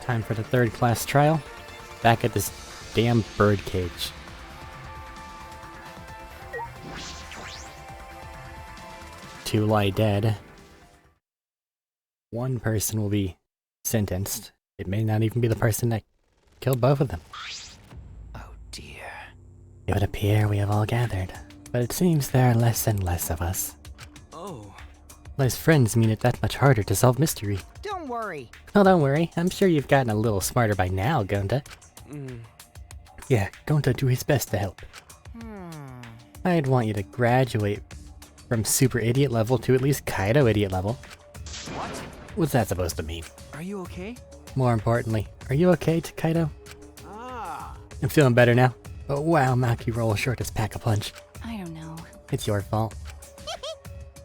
Time for the third class trial. Back at this damn bird cage. Two lie dead. One person will be sentenced. It may not even be the person that killed both of them. Oh dear. It would appear we have all gathered, but it seems there are less and less of us. Oh. Less friends mean it that much harder to solve mystery. Don't worry. Oh, don't worry. I'm sure you've gotten a little smarter by now, Gonta. Yeah, Gonta do his best to help. I'd want you to graduate from super idiot level to at least Kaido idiot level. What? What's that supposed to mean? Are you okay? More importantly, are you okay, Kaido? Ah. I'm feeling better now. Oh wow, Maki roll short as pack-a-punch. I don't know. It's your fault.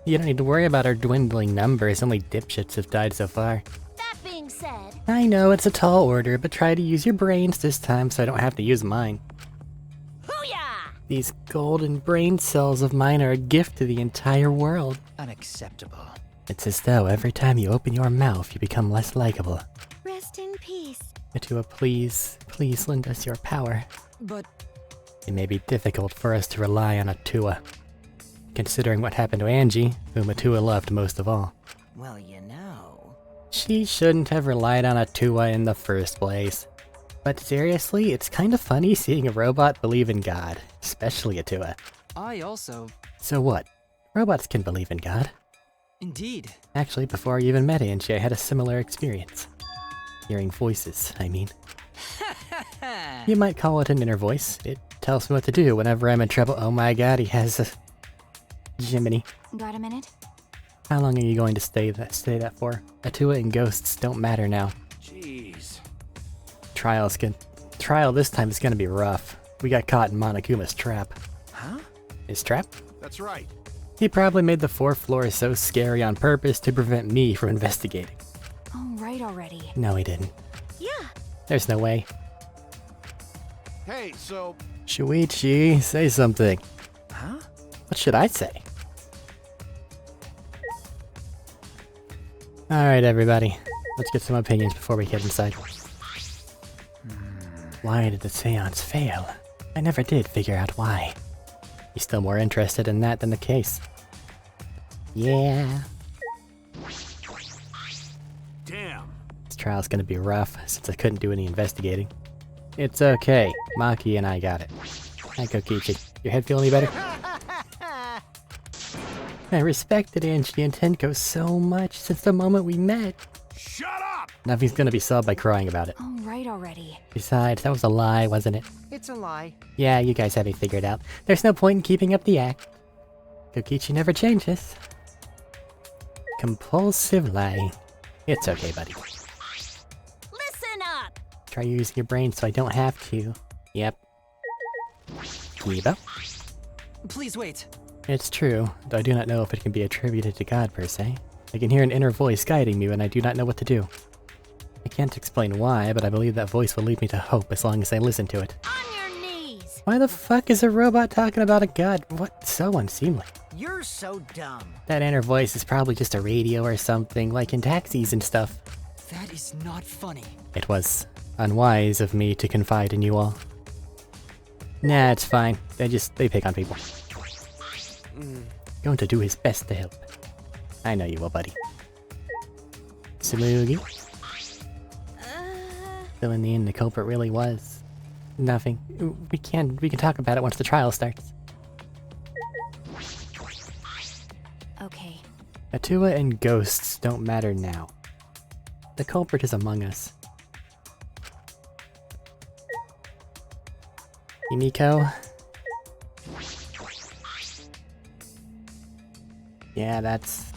You don't need to worry about our dwindling numbers, only dipshits have died so far. That being said... I know it's a tall order, but try to use your brains this time so I don't have to use mine. Hoo-yah! These golden brain cells of mine are a gift to the entire world. Unacceptable. It's as though every time you open your mouth, you become less likable. Rest in peace. Atua, please lend us your power. But... It may be difficult for us to rely on Atua, considering what happened to Angie, whom Atua loved most of all. Well, you know. She shouldn't have relied on Atua in the first place. But seriously, it's kind of funny seeing a robot believe in God, especially Atua. I also... So what? Robots can believe in God. Indeed. Actually, before I even met Angie, I had a similar experience. Hearing voices, I mean. You might call it an inner voice. It tells me what to do whenever I'm in trouble. Oh my god, he has a... Jiminy. Got a minute? How long are you going to stay that for? Atua and ghosts don't matter now. Jeez. Trial this time is gonna be rough. We got caught in Monokuma's trap. Huh? His trap? That's right. He probably made the 4th floor so scary on purpose to prevent me from investigating. Oh, right already. No, he didn't. Yeah. There's no way. Hey, so Shuichi, say something. Huh? What should I say? Alright, everybody. Let's get some opinions before we get inside. Why did the seance fail? I never did figure out why. He's still more interested in that than the case. Yeah. damn. This trial's gonna be rough, since I couldn't do any investigating. It's okay. Maki and I got it. Hi, Kokichi. Your head feel any better? I respected Angie and Tenko so much since the moment we met. Shut up! Nothing's gonna be solved by crying about it. Oh, right already. Besides, that was a lie, wasn't it? It's a lie. Yeah, you guys have it figured out. There's no point in keeping up the act. Kokichi never changes. Compulsive lie. It's okay, buddy. Listen up! Try using your brain so I don't have to. Yep. Kiba? Please wait. It's true, though I do not know if it can be attributed to God per se. I can hear an inner voice guiding me when I do not know what to do. I can't explain why, but I believe that voice will lead me to hope as long as I listen to it. On your knees! Why the fuck is a robot talking about a god? What? So unseemly. You're so dumb. That inner voice is probably just a radio or something, like in taxis and stuff. That is not funny. It was unwise of me to confide in you all. Nah, it's fine. They pick on people. Going to do his best to help. I know you will, buddy. Tsumugi? Fill in the end, the culprit really was nothing. We can talk about it once the trial starts. Okay. Atua and ghosts don't matter now. The culprit is among us. Yumiko? Yeah, that's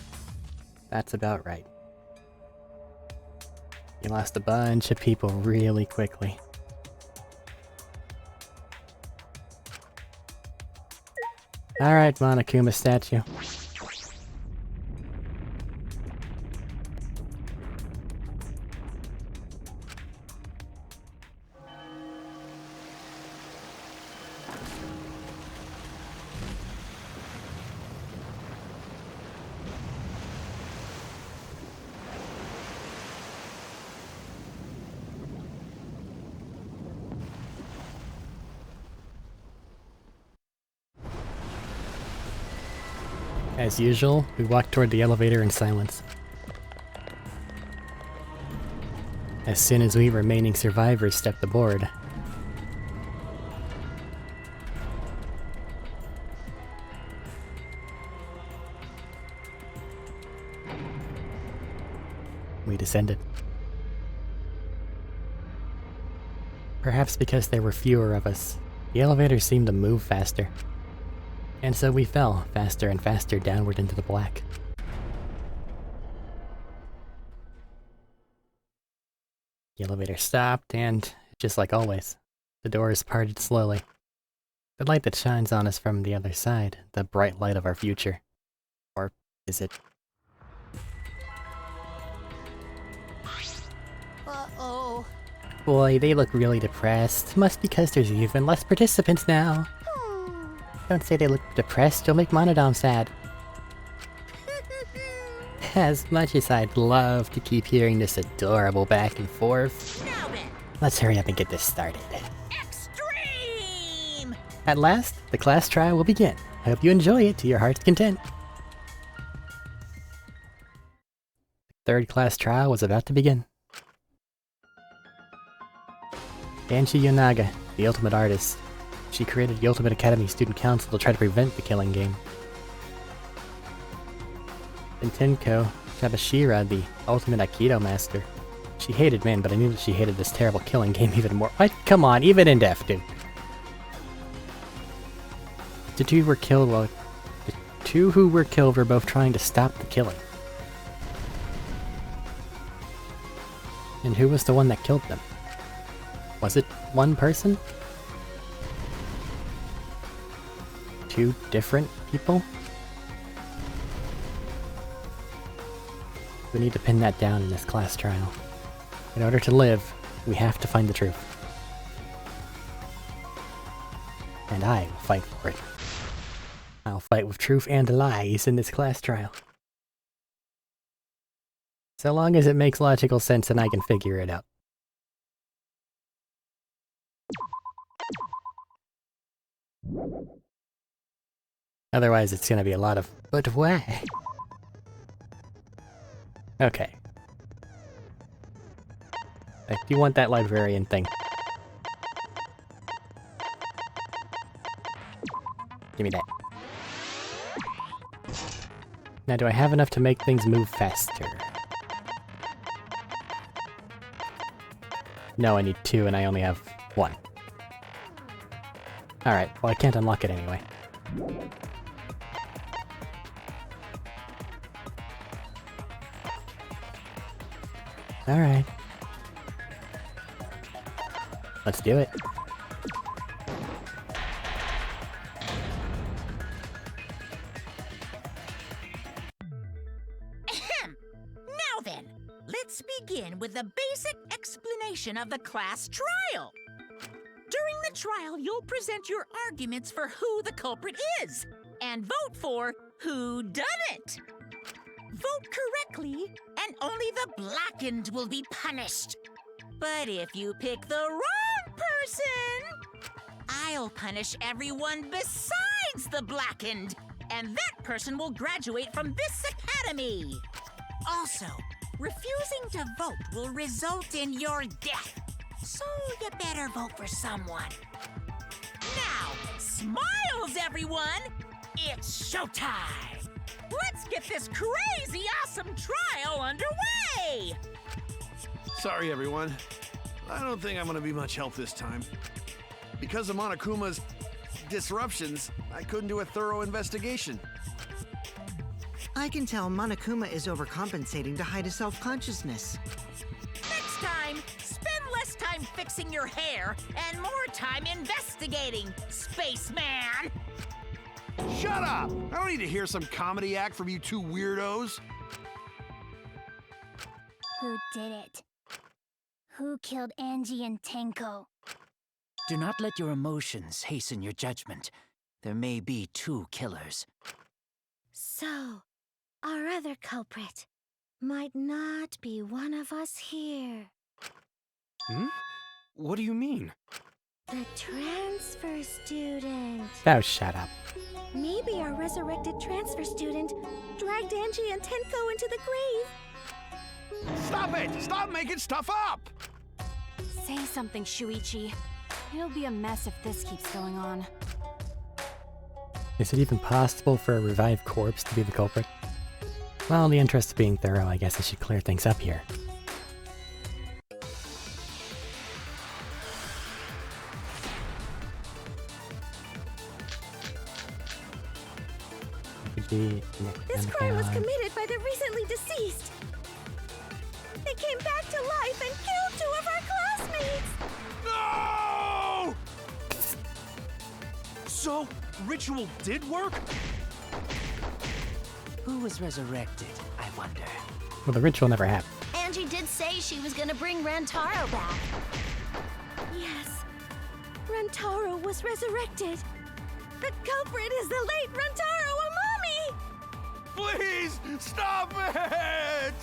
about right. You lost a bunch of people really quickly. Alright, Monokuma statue. As usual, we walked toward the elevator in silence. As soon as we remaining survivors stepped aboard, we descended. Perhaps because there were fewer of us, the elevator seemed to move faster. And so we fell faster and faster downward into the black. The elevator stopped, and, just like always, the doors parted slowly. The light that shines on us from the other side, the bright light of our future. Or is it? Uh-oh. Boy, they look really depressed. Must be because there's even less participants now. Don't say they look depressed, you'll make Monodom sad. As much as I'd love to keep hearing this adorable back and forth, Now then, let's hurry up and get this started. extreme! At last, the class trial will begin. I hope you enjoy it to your heart's content. The third class trial was about to begin. Anshi Yonaga, the ultimate artist. She created the Ultimate Academy Student Council to try to prevent the killing game. And Tenko Shabashira, the ultimate Aikido master. She hated men, but I knew that she hated this terrible killing game even more. What? Come on, even in death, dude. The two who were killed were both trying to stop the killing. And who was the one that killed them? Was it one person? Two different people? We need to pin that down in this class trial. In order to live, we have to find the truth. And I will fight for it. I'll fight with truth and lies in this class trial. So long as it makes logical sense and I can figure it out. Otherwise, it's gonna be a lot of, but why? Okay. Do you want that librarian thing? Give me that. Now, do I have enough to make things move faster? No, I need 2 and I only have 1. Alright, well I can't unlock it anyway. Alright. Let's do it. Ahem. Now then, let's begin with the basic explanation of the class trial. During the trial, you'll present your arguments for who the culprit is, and vote for who done it. Vote correctly, and only the blackened will be punished. But if you pick the wrong person, I'll punish everyone besides the blackened, and that person will graduate from this academy. Also, refusing to vote will result in your death, so you better vote for someone. Now, smiles, everyone! It's showtime! Let's get this crazy awesome trial underway! Sorry, everyone. I don't think I'm gonna be much help this time. Because of Monokuma's disruptions, I couldn't do a thorough investigation. I can tell Monokuma is overcompensating to hide his self-consciousness. Next time, spend less time fixing your hair and more time investigating, spaceman! Shut up! I don't need to hear some comedy act from you two weirdos. Who did it? Who killed Angie and Tenko? Do not let your emotions hasten your judgment. There may be 2 killers. So, our other culprit might not be one of us here. Hmm? What do you mean? The transfer student. Oh, shut up. Maybe our resurrected transfer student dragged Angie and Tenko into the grave. Stop it! Stop making stuff up! Say something, Shuichi. It'll be a mess if this keeps going on. Is it even possible for a revived corpse to be the culprit? Well, in the interest of being thorough, I guess I should clear things up here. This crime was committed by the recently deceased. They came back to life and killed 2 of our classmates! No! So, ritual did work? Who was resurrected, I wonder? Well, the ritual never happened. Angie did say she was gonna bring Rantaro back. Yes, Rantaro was resurrected. The culprit is the late Rantaro Amami! Please, stop it!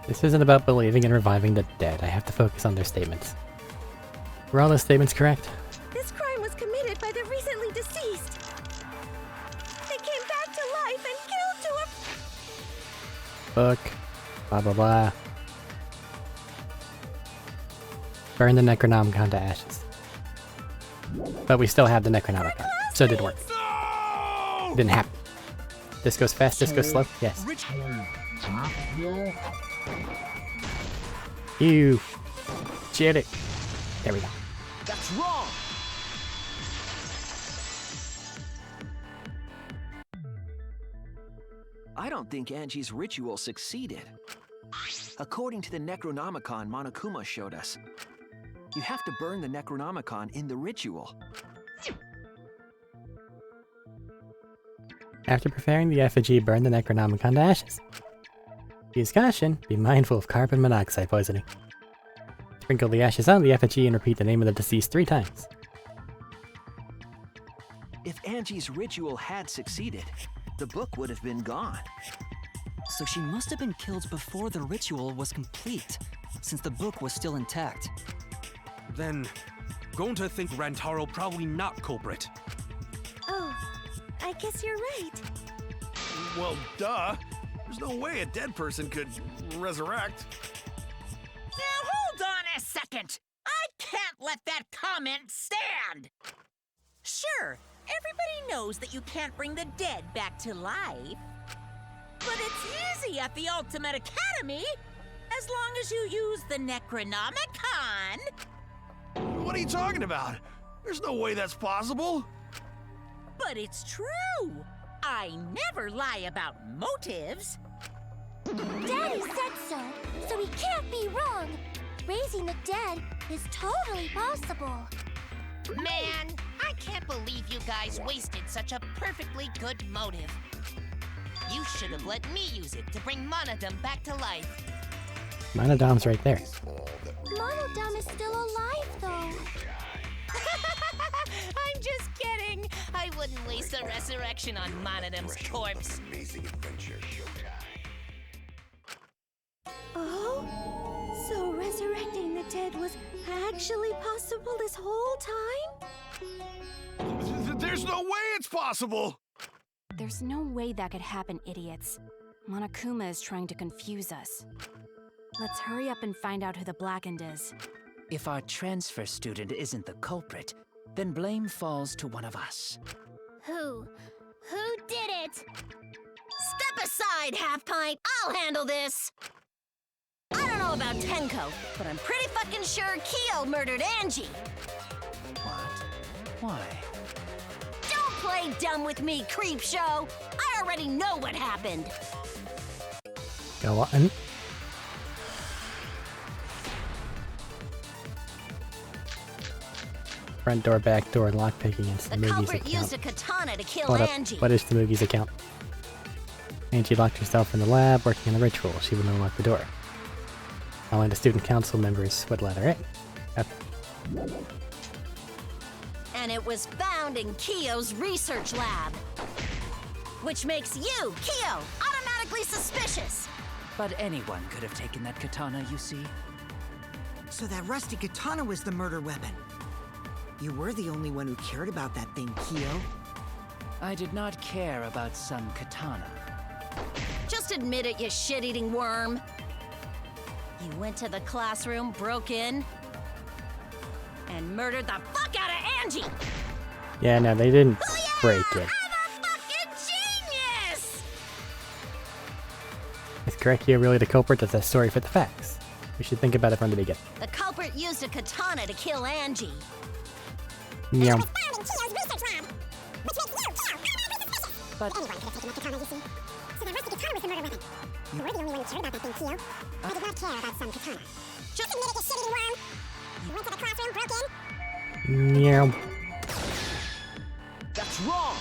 This isn't about believing in reviving the dead. I have to focus on their statements. Were all those statements correct? This crime was committed by the recently deceased. They came back to life and killed 2 of... Book. Blah blah blah. Burn the Necronomicon to ashes. But we still have the Necronomicon, so it did work. No! It didn't happen. This goes fast, this goes slow? Yes. You shit it. There we go. That's wrong! I don't think Angie's ritual succeeded. According to the Necronomicon Monokuma showed us, you have to burn the Necronomicon in the ritual. After preparing the effigy, burn the Necronomicon to ashes. Use caution, be mindful of carbon monoxide poisoning. Sprinkle the ashes on the effigy and repeat the name of the deceased 3 times. If Angie's ritual had succeeded, the book would have been gone. So she must have been killed before the ritual was complete, since the book was still intact. Then, going to think Rantaro probably not culprit. Oh, I guess you're right. Well, duh. There's no way a dead person could resurrect. Now hold on a second! I can't let that comment stand! Sure, everybody knows that you can't bring the dead back to life. But it's easy at the Ultimate Academy, as long as you use the Necronomicon. What are you talking about? There's no way that's possible. But it's true. I never lie about motives. Daddy said so he can't be wrong. Raising the dead is totally possible. Man, I can't believe you guys wasted such a perfectly good motive. You should have let me use it to bring Monodam back to life. Monodom's right there. Monodam is still alive, though. I'm just kidding. I wouldn't waste a resurrection on Monodam's corpse. Oh? So resurrecting the dead was actually possible this whole time? There's no way it's possible! There's no way that could happen, idiots. Monokuma is trying to confuse us. Let's hurry up and find out who the Blackened is. If our transfer student isn't the culprit, then blame falls to one of us. Who? Who did it? Step aside, Half-Pint. I'll handle this. I don't know about Tenko, but I'm pretty fucking sure Kyo murdered Angie. What? Why? Don't play dumb with me, Creepshow. I already know what happened. Go on. Front door, back door, lockpicking against The Mugi's culprit account. used a katana to kill Hold up. Angie. What is Mugi's account? Angie locked herself in the lab, working on the ritual. She would unlock the door. Only the student council members would let her in. Okay. And it was found in Kyo's research lab. Which makes you, Kyo, automatically suspicious. But anyone could have taken that katana, you see. So that rusty katana was the murder weapon. You were the only one who cared about that thing, Kyo. I did not care about some katana. Just admit it, you shit-eating worm. You went to the classroom, broke in, and murdered the fuck out of Angie! Yeah, no, they didn't break it. I'm a fucking genius! Is Korekiyo really the culprit? Does that story fit the facts? We should think about it from the beginning. The culprit used a katana to kill Angie. Meow. But Anyone could have taken that katana, you see. So the rusty katana was the murder weapon. You were the only one who cared about that thing, Kyo. I did not care about some katana. Just admit it, you shit-eating worm. You went to the classroom, broke in. Meow. That's wrong!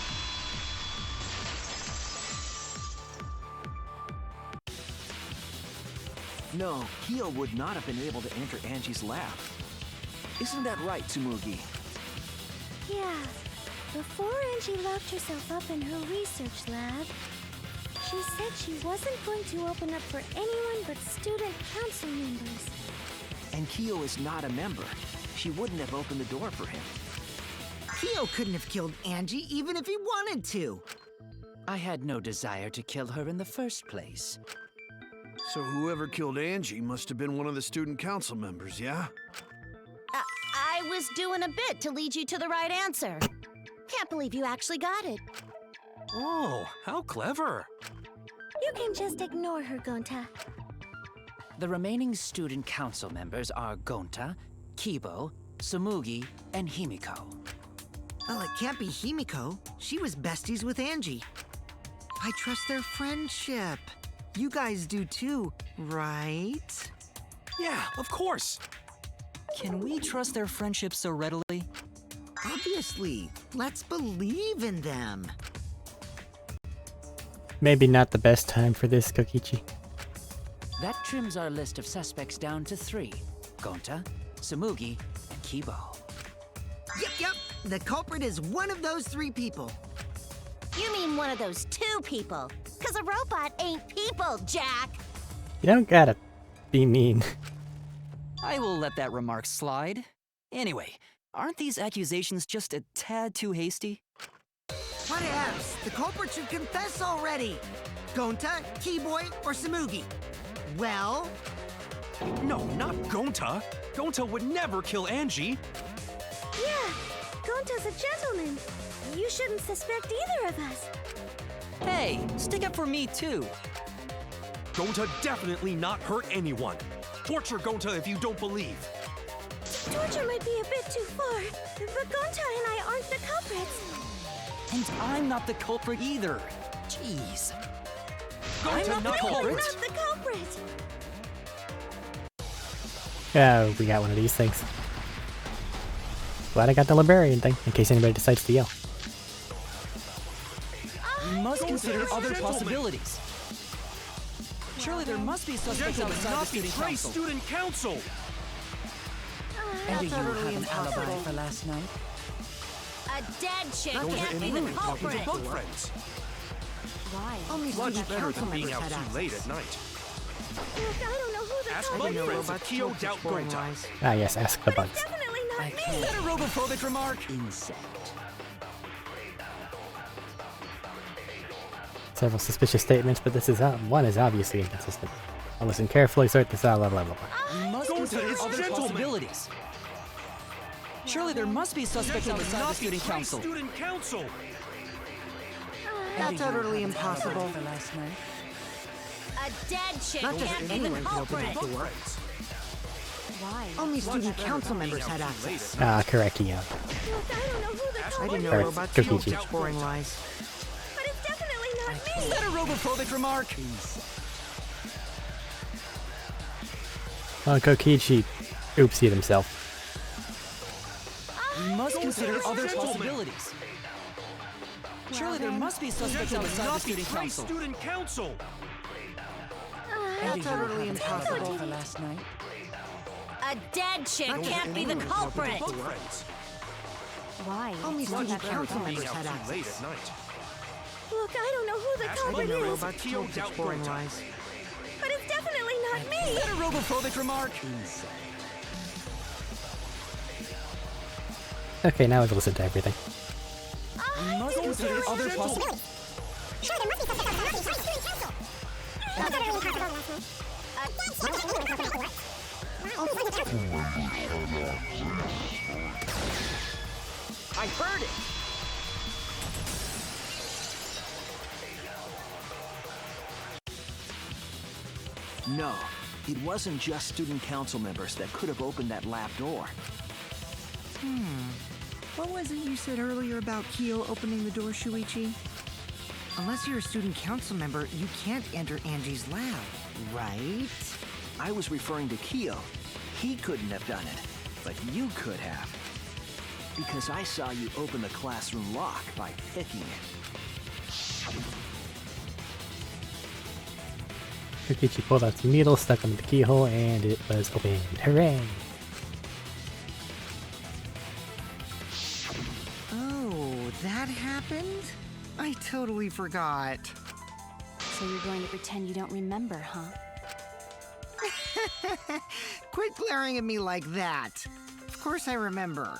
No, Kyo would not have been able to enter Angie's lab. Isn't that right, Tsumugi? Yeah. Before Angie locked herself up in her research lab, she said she wasn't going to open up for anyone but student council members. And Kyo is not a member. She wouldn't have opened the door for him. Kyo couldn't have killed Angie even if he wanted to. I had no desire to kill her in the first place. So whoever killed Angie must have been one of the student council members, yeah? I was doing a bit to lead you to the right answer. Can't believe you actually got it. Oh, how clever. You can just ignore her, Gonta. The remaining student council members are Gonta, Kibo, Tsumugi, and Himiko. Well, it can't be Himiko. She was besties with Angie. I trust their friendship. You guys do too, right? Yeah, of course. Can we trust their friendship so readily? Obviously. Let's believe in them. Maybe not the best time for this, Kokichi. That trims our list of suspects down to 3. Gonta, Tsumugi, and Kibo. Yep. The culprit is one of those 3 people. You mean one of those 2 people? 'Cause a robot ain't people, Jack! You don't gotta be mean. I will let that remark slide. Anyway, aren't these accusations just a tad too hasty? What else? The culprit should confess already. Gonta, Keyboy, or Tsumugi? Well? No, not Gonta. Gonta would never kill Angie. Yeah, Gonta's a gentleman. You shouldn't suspect either of us. Hey, stick up for me too. Gonta definitely not hurt anyone. Torture Gonta if you don't believe. Torture might be a bit too far, but Gonta and I aren't the culprits. And I'm not the culprit either. Jeez. Gonta not culprit. Not the culprit. Oh, we got one of these things. Glad I got the librarian thing, in case anybody decides to yell. We must consider other possibilities. Surely there must be suspects outside the student council. Student council. And do you have an alibi for last night? A dead chick Gonta can't and be the Rumi talking to culprit! book friends. Why? Only Much student better council than being members out had too late access. at night. Look, I don't know who the Ask culprit bug is. friends if Kyo doubt Gonta. Ah yes, ask the bugs. Definitely not me. Is that a robophobic remark? Several suspicious statements, but one is obviously inconsistent. I'll listen carefully, sort this out, blah blah blah. We must Gonta consider is other gentleman. possibilities. Surely there must be suspects outside the student council. Student council. That's utterly impossible. For last night? A dead chick Not just can't be the anyone can open culprit! that door. Why? Only student council members had access. Ah, Korekiyo. Look, I don't know who the I culprit didn't know Alright, robots go told Kiki. such boring lies. but it's definitely not Is me. that a robophobic remark? Well, Kokichi oopsied himself. We must consider other possibilities. Surely there must be suspects outside the student council. Student council. And do That's you utterly have an alibi impossible. for last night? A dead chick can't be the culprit! Book friends. Why? Only It's not student that council Being members out had too late access. at night. Look, I don't know who the Ask I culprit didn't know is, robots Kyo told doubt such boring Gonta. lies. but it's definitely not Is me. that a robophobic remark? Okay, now I've listened to everything. We must consider other possible. Sure, there must be something about the student council. I heard it! No, it wasn't just student council members that could have opened that lab door. What was it you said earlier about Kyo opening the door, Shuichi? Unless you're a student council member, you can't enter Angie's lab, right? I was referring to Kyo. He couldn't have done it, but you could have. Because I saw you open the classroom lock by picking it. Kokichi pulled out some needles, stuck them in the keyhole, and it was open. Hooray! Oh, that happened? I totally forgot. So you're going to pretend you don't remember, huh? Quit glaring at me like that. Of course I remember.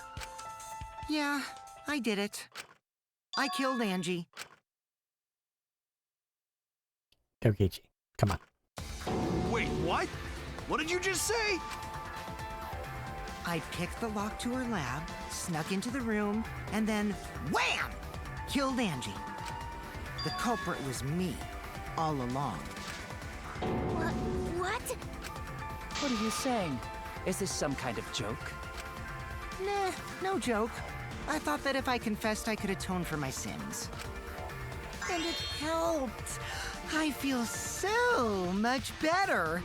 Yeah, I did it. I killed Angie. Kokichi, come on. Wait, what? What did you just say? I picked the lock to her lab, snuck into the room, and then wham! Killed Angie. The culprit was me, all along. What? What are you saying? Is this some kind of joke? Nah, no joke. I thought that if I confessed, I could atone for my sins. And it helped. I feel so much better.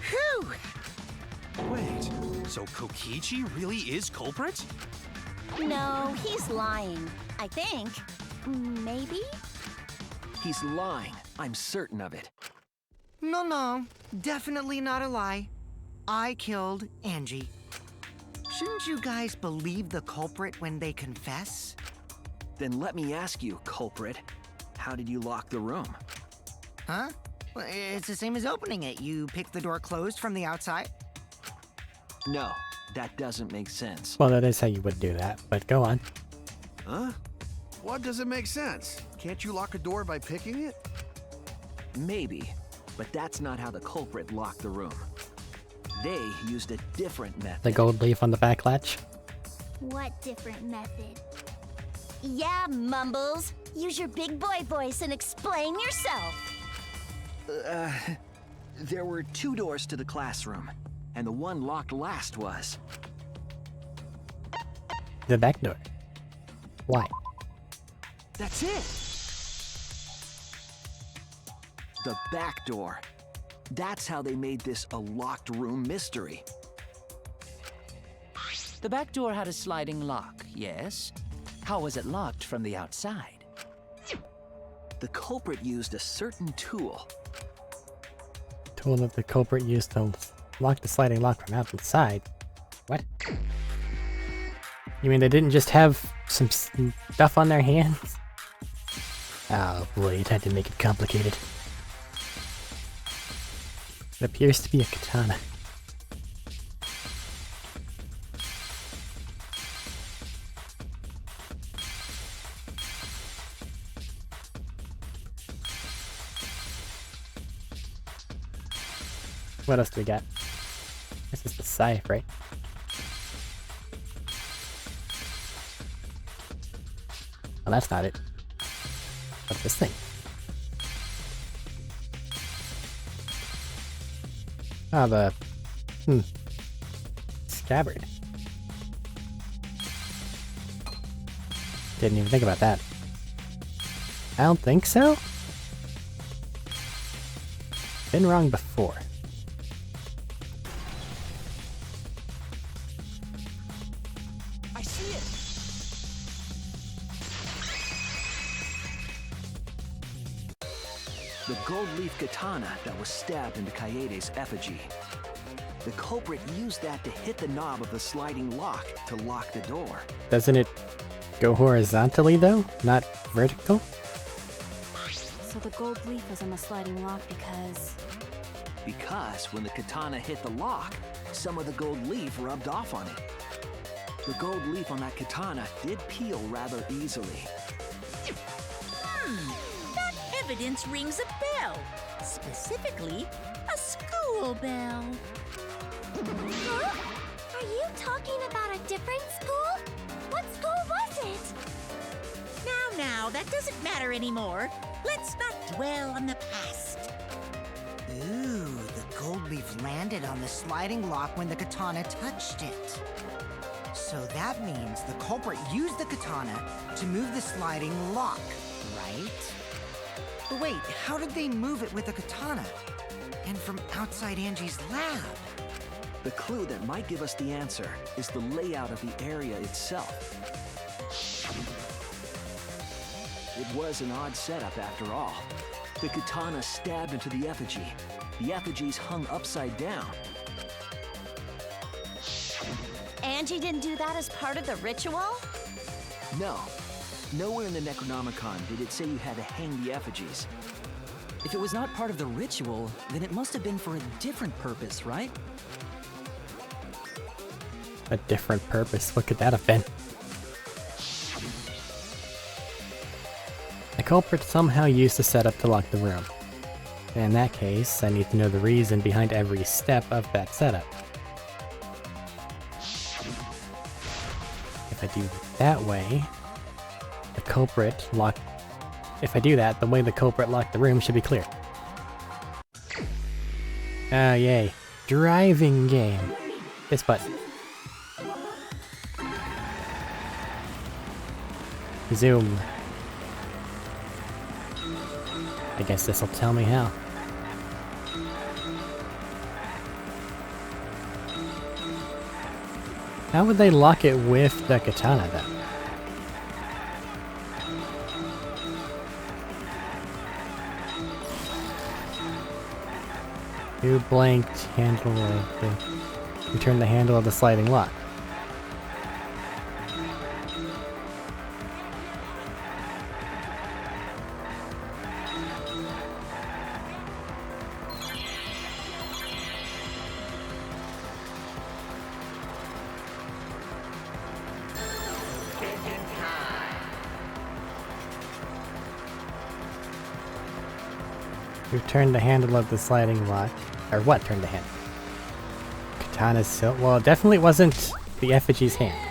Whew! Wait, so Kokichi really is culprit? No, he's lying. I think. Maybe? He's lying. I'm certain of it. No, definitely not a lie. I killed Angie. Shouldn't you guys believe the culprit when they confess? Then let me ask you, culprit. How did you lock the room? Huh? Well, it's the same as opening it. You pick the door closed from the outside. No, that doesn't make sense. Well, that is how you would do that, but go on. Huh? What doesn't make sense? Can't you lock a door by picking it? Maybe, but that's not how the culprit locked the room. They used a different method. The gold leaf on the back latch. What different method? Yeah, Mumbles. Use your big boy voice and explain yourself. There were 2 doors to the classroom, and the one locked last was... The back door. Why? That's it! The back door. That's how they made this a locked room mystery. The back door had a sliding lock, yes? How was it locked from the outside? The culprit used a certain tool. Tool that the culprit used to lock the sliding lock from outside. What? You mean they didn't just have some stuff on their hands? Oh boy, it had to make it complicated. It appears to be a katana. What else do we got? This is the scythe, right? Well, that's not it. What's this thing? Ah, the... scabbard. Didn't even think about that. I don't think so? Been wrong before. I see it! The gold leaf katana that was stabbed into Kaede's effigy. The culprit used that to hit the knob of the sliding lock to lock the door. Doesn't it go horizontally though? Not vertical? So the gold leaf was on the sliding lock because... Because when the katana hit the lock, some of the gold leaf rubbed off on it. The gold leaf on that katana did peel rather easily. That evidence rings a bell. Specifically, a school bell. Huh? Are you talking about a different school? What school was it? Now, that doesn't matter anymore. Let's not dwell on the past. Ooh, the gold leaf landed on the sliding lock when the katana touched it. So that means the culprit used the katana to move the sliding lock, right? But wait, how did they move it with the katana? And from outside Angie's lab? The clue that might give us the answer is the layout of the area itself. It was an odd setup after all. The katana stabbed into the effigy. The effigy's hung upside down. Angie didn't do that as part of the ritual? No. Nowhere in the Necronomicon did it say you had to hang the effigies. If it was not part of the ritual, then it must have been for a different purpose, right? A different purpose? What could that have been? The culprit somehow used the setup to lock the room. In that case, I need to know the reason behind every step of that setup. If I do it that way, the culprit locked... If I do that, the way the culprit locked the room should be clear. Oh yay. Driving game. This button. Zoom. I guess this'll tell me how. How would they lock it with the katana, though? Who blanked handle of the... Who turned the handle of the sliding lock? Who turned the handle of the sliding lock? Or what turned the handle? Katana's so... Well, it definitely wasn't the effigy's hand.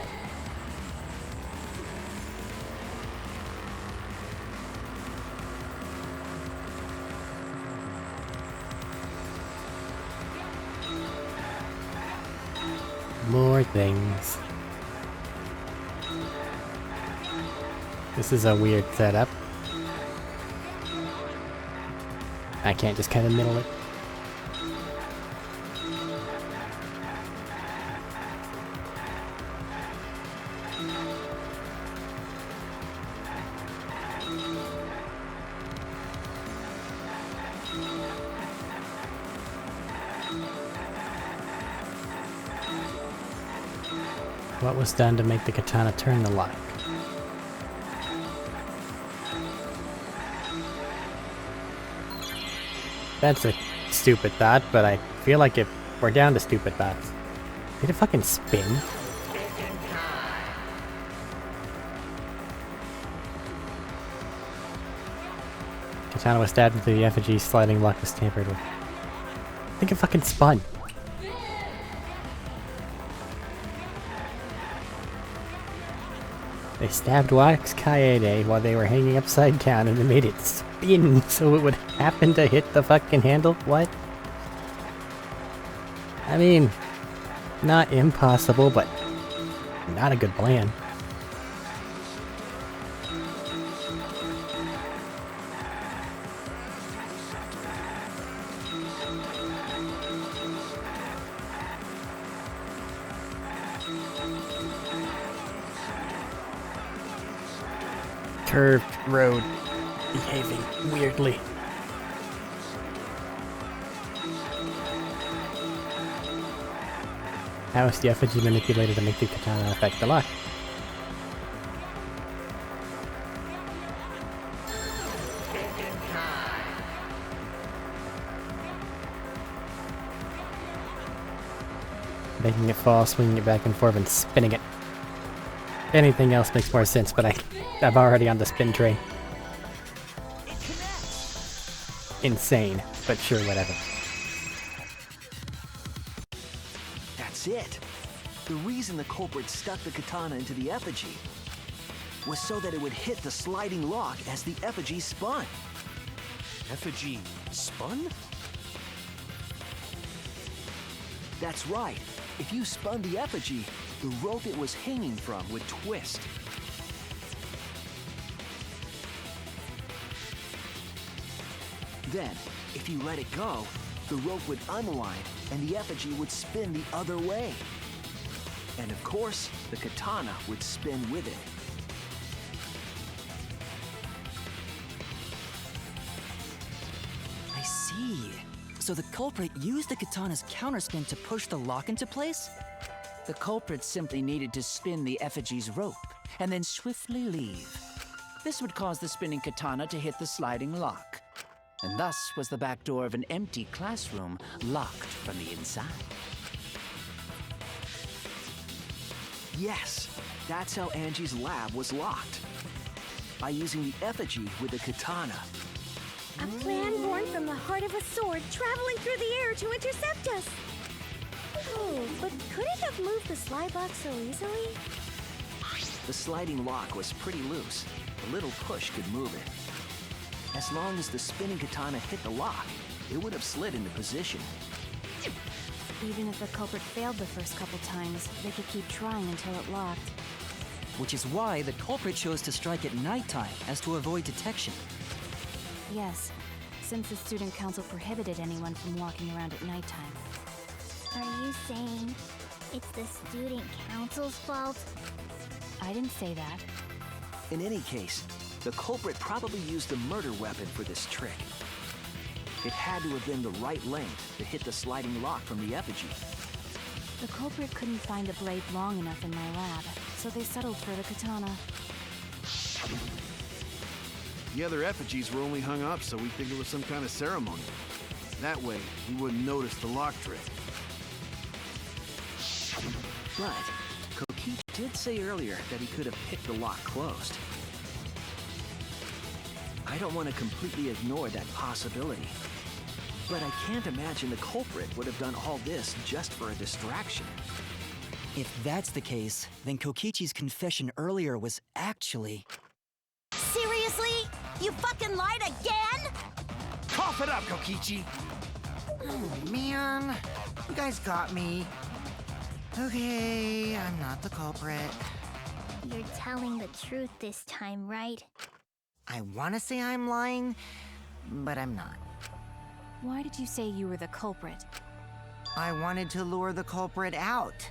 More things. This is a weird setup. I can't just kind of middle it. What was done to make the katana turn the lock? That's a stupid thought, but I feel like if we're down to stupid thoughts. Did it fucking spin? Katana was stabbed into the effigy, sliding lock was tampered with. I think it fucking spun. They stabbed Wax Kaede while they were hanging upside down and it made it spin so it would happen to hit the fucking handle? What? I mean, not impossible, but not a good plan. Curved road behaving weirdly. How is the effigy manipulated to make the katana affect the lock? Making it fall, swinging it back and forth, and spinning it. Anything else makes more sense, but I'm already on the spin train. Insane, but sure, whatever. That's it. The reason the culprit stuck the katana into the effigy was so that it would hit the sliding lock as the effigy spun. Effigy spun? That's right. If you spun the effigy, the rope it was hanging from would twist. Then, if you let it go, the rope would unwind and the effigy would spin the other way. And of course, the katana would spin with it. I see. So the culprit used the katana's counterspin to push the lock into place? The culprit simply needed to spin the effigy's rope and then swiftly leave. This would cause the spinning katana to hit the sliding lock, and thus was the back door of an empty classroom locked from the inside. Yes, that's how Angie's lab was locked. By using the effigy with the katana. A plan born from the heart of a sword traveling through the air to intercept us. Oh, but could it have moved the slide lock so easily? The sliding lock was pretty loose. A little push could move it. As long as the spinning katana hit the lock, it would have slid into position. Even if the culprit failed the first couple times, they could keep trying until it locked. Which is why the culprit chose to strike at nighttime as to avoid detection. Yes, since the student council prohibited anyone from walking around at nighttime. Are you saying it's the student council's fault? I didn't say that. In any case, the culprit probably used a murder weapon for this trick. It had to have been the right length to hit the sliding lock from the effigy. The culprit couldn't find a blade long enough in my lab, so they settled for the katana. The other effigies were only hung up so we think it was some kind of ceremony. That way, we wouldn't notice the lock trick. But Kokichi did say earlier that he could have picked the lock closed. I don't want to completely ignore that possibility. But I can't imagine the culprit would have done all this just for a distraction. If that's the case, then Kokichi's confession earlier was actually... Seriously? You fucking lied again? Cough it up, Kokichi! Oh, man. You guys got me. Okay, I'm not the culprit. You're telling the truth this time, right? I want to say I'm lying, but I'm not. Why did you say you were the culprit? I wanted to lure the culprit out.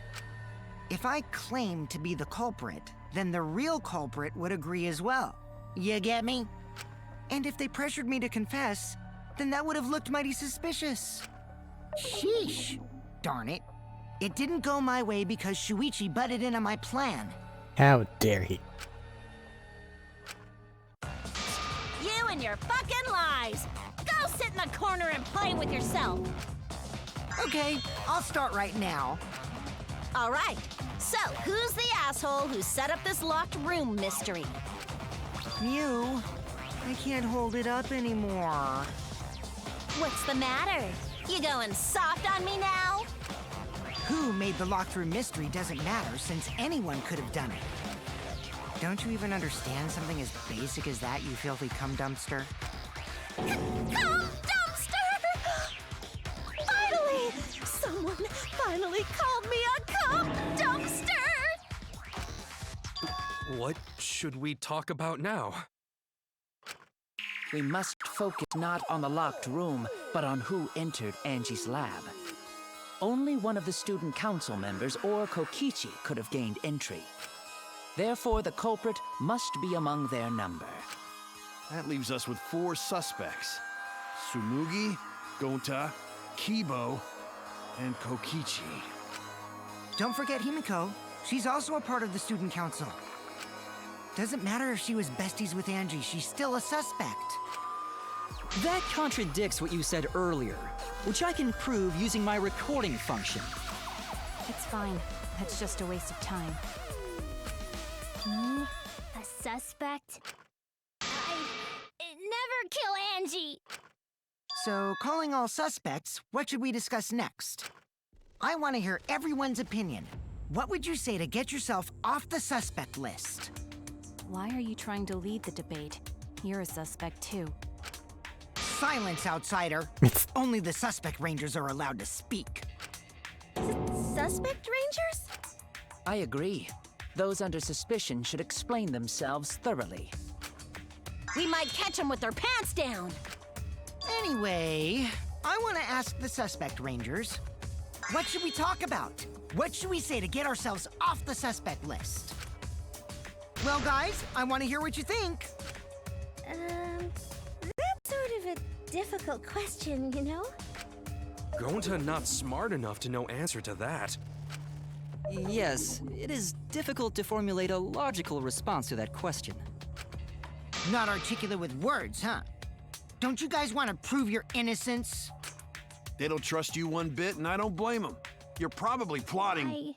If I claimed to be the culprit, then the real culprit would agree as well. You get me? And if they pressured me to confess, then that would have looked mighty suspicious. Sheesh. Darn it. It didn't go my way because Shuichi butted in on my plan. How dare he? You and your fucking lies! Go sit in the corner and play with yourself! Okay, I'll start right now. All right, so who's the asshole who set up this locked room mystery? You. I can't hold it up anymore. What's the matter? You going soft on me now? Who made the locked room mystery doesn't matter since anyone could have done it. Don't you even understand something as basic as that, you filthy cum dumpster? Cum dumpster! Finally! Someone finally called me a cum dumpster! What should we talk about now? We must focus not on the locked room, but on who entered Angie's lab. Only one of the student council members or Kokichi could have gained entry. Therefore, the culprit must be among their number. That leaves us with 4 suspects. Tsumugi, Gonta, Kibo, and Kokichi. Don't forget Himiko. She's also a part of the student council. Doesn't matter if she was besties with Angie, she's still a suspect. That contradicts what you said earlier, which I can prove using my recording function. It's fine. That's just a waste of time. Angie! So, calling all suspects, what should we discuss next? I want to hear everyone's opinion. What would you say to get yourself off the suspect list? Why are you trying to lead the debate? You're a suspect too. Silence, outsider. Only the suspect rangers are allowed to speak. Suspect rangers? I agree. Those under suspicion should explain themselves thoroughly. We might catch them with their pants down! Anyway, I want to ask the suspect rangers, what should we talk about? What should we say to get ourselves off the suspect list? Well, guys, I want to hear what you think. That's sort of a difficult question, you know? Gonta not smart enough to know answer to that. Yes, it is difficult to formulate a logical response to that question. Not articulate with words, huh? Don't you guys want to prove your innocence? They don't trust you one bit, and I don't blame them. You're probably plotting. Why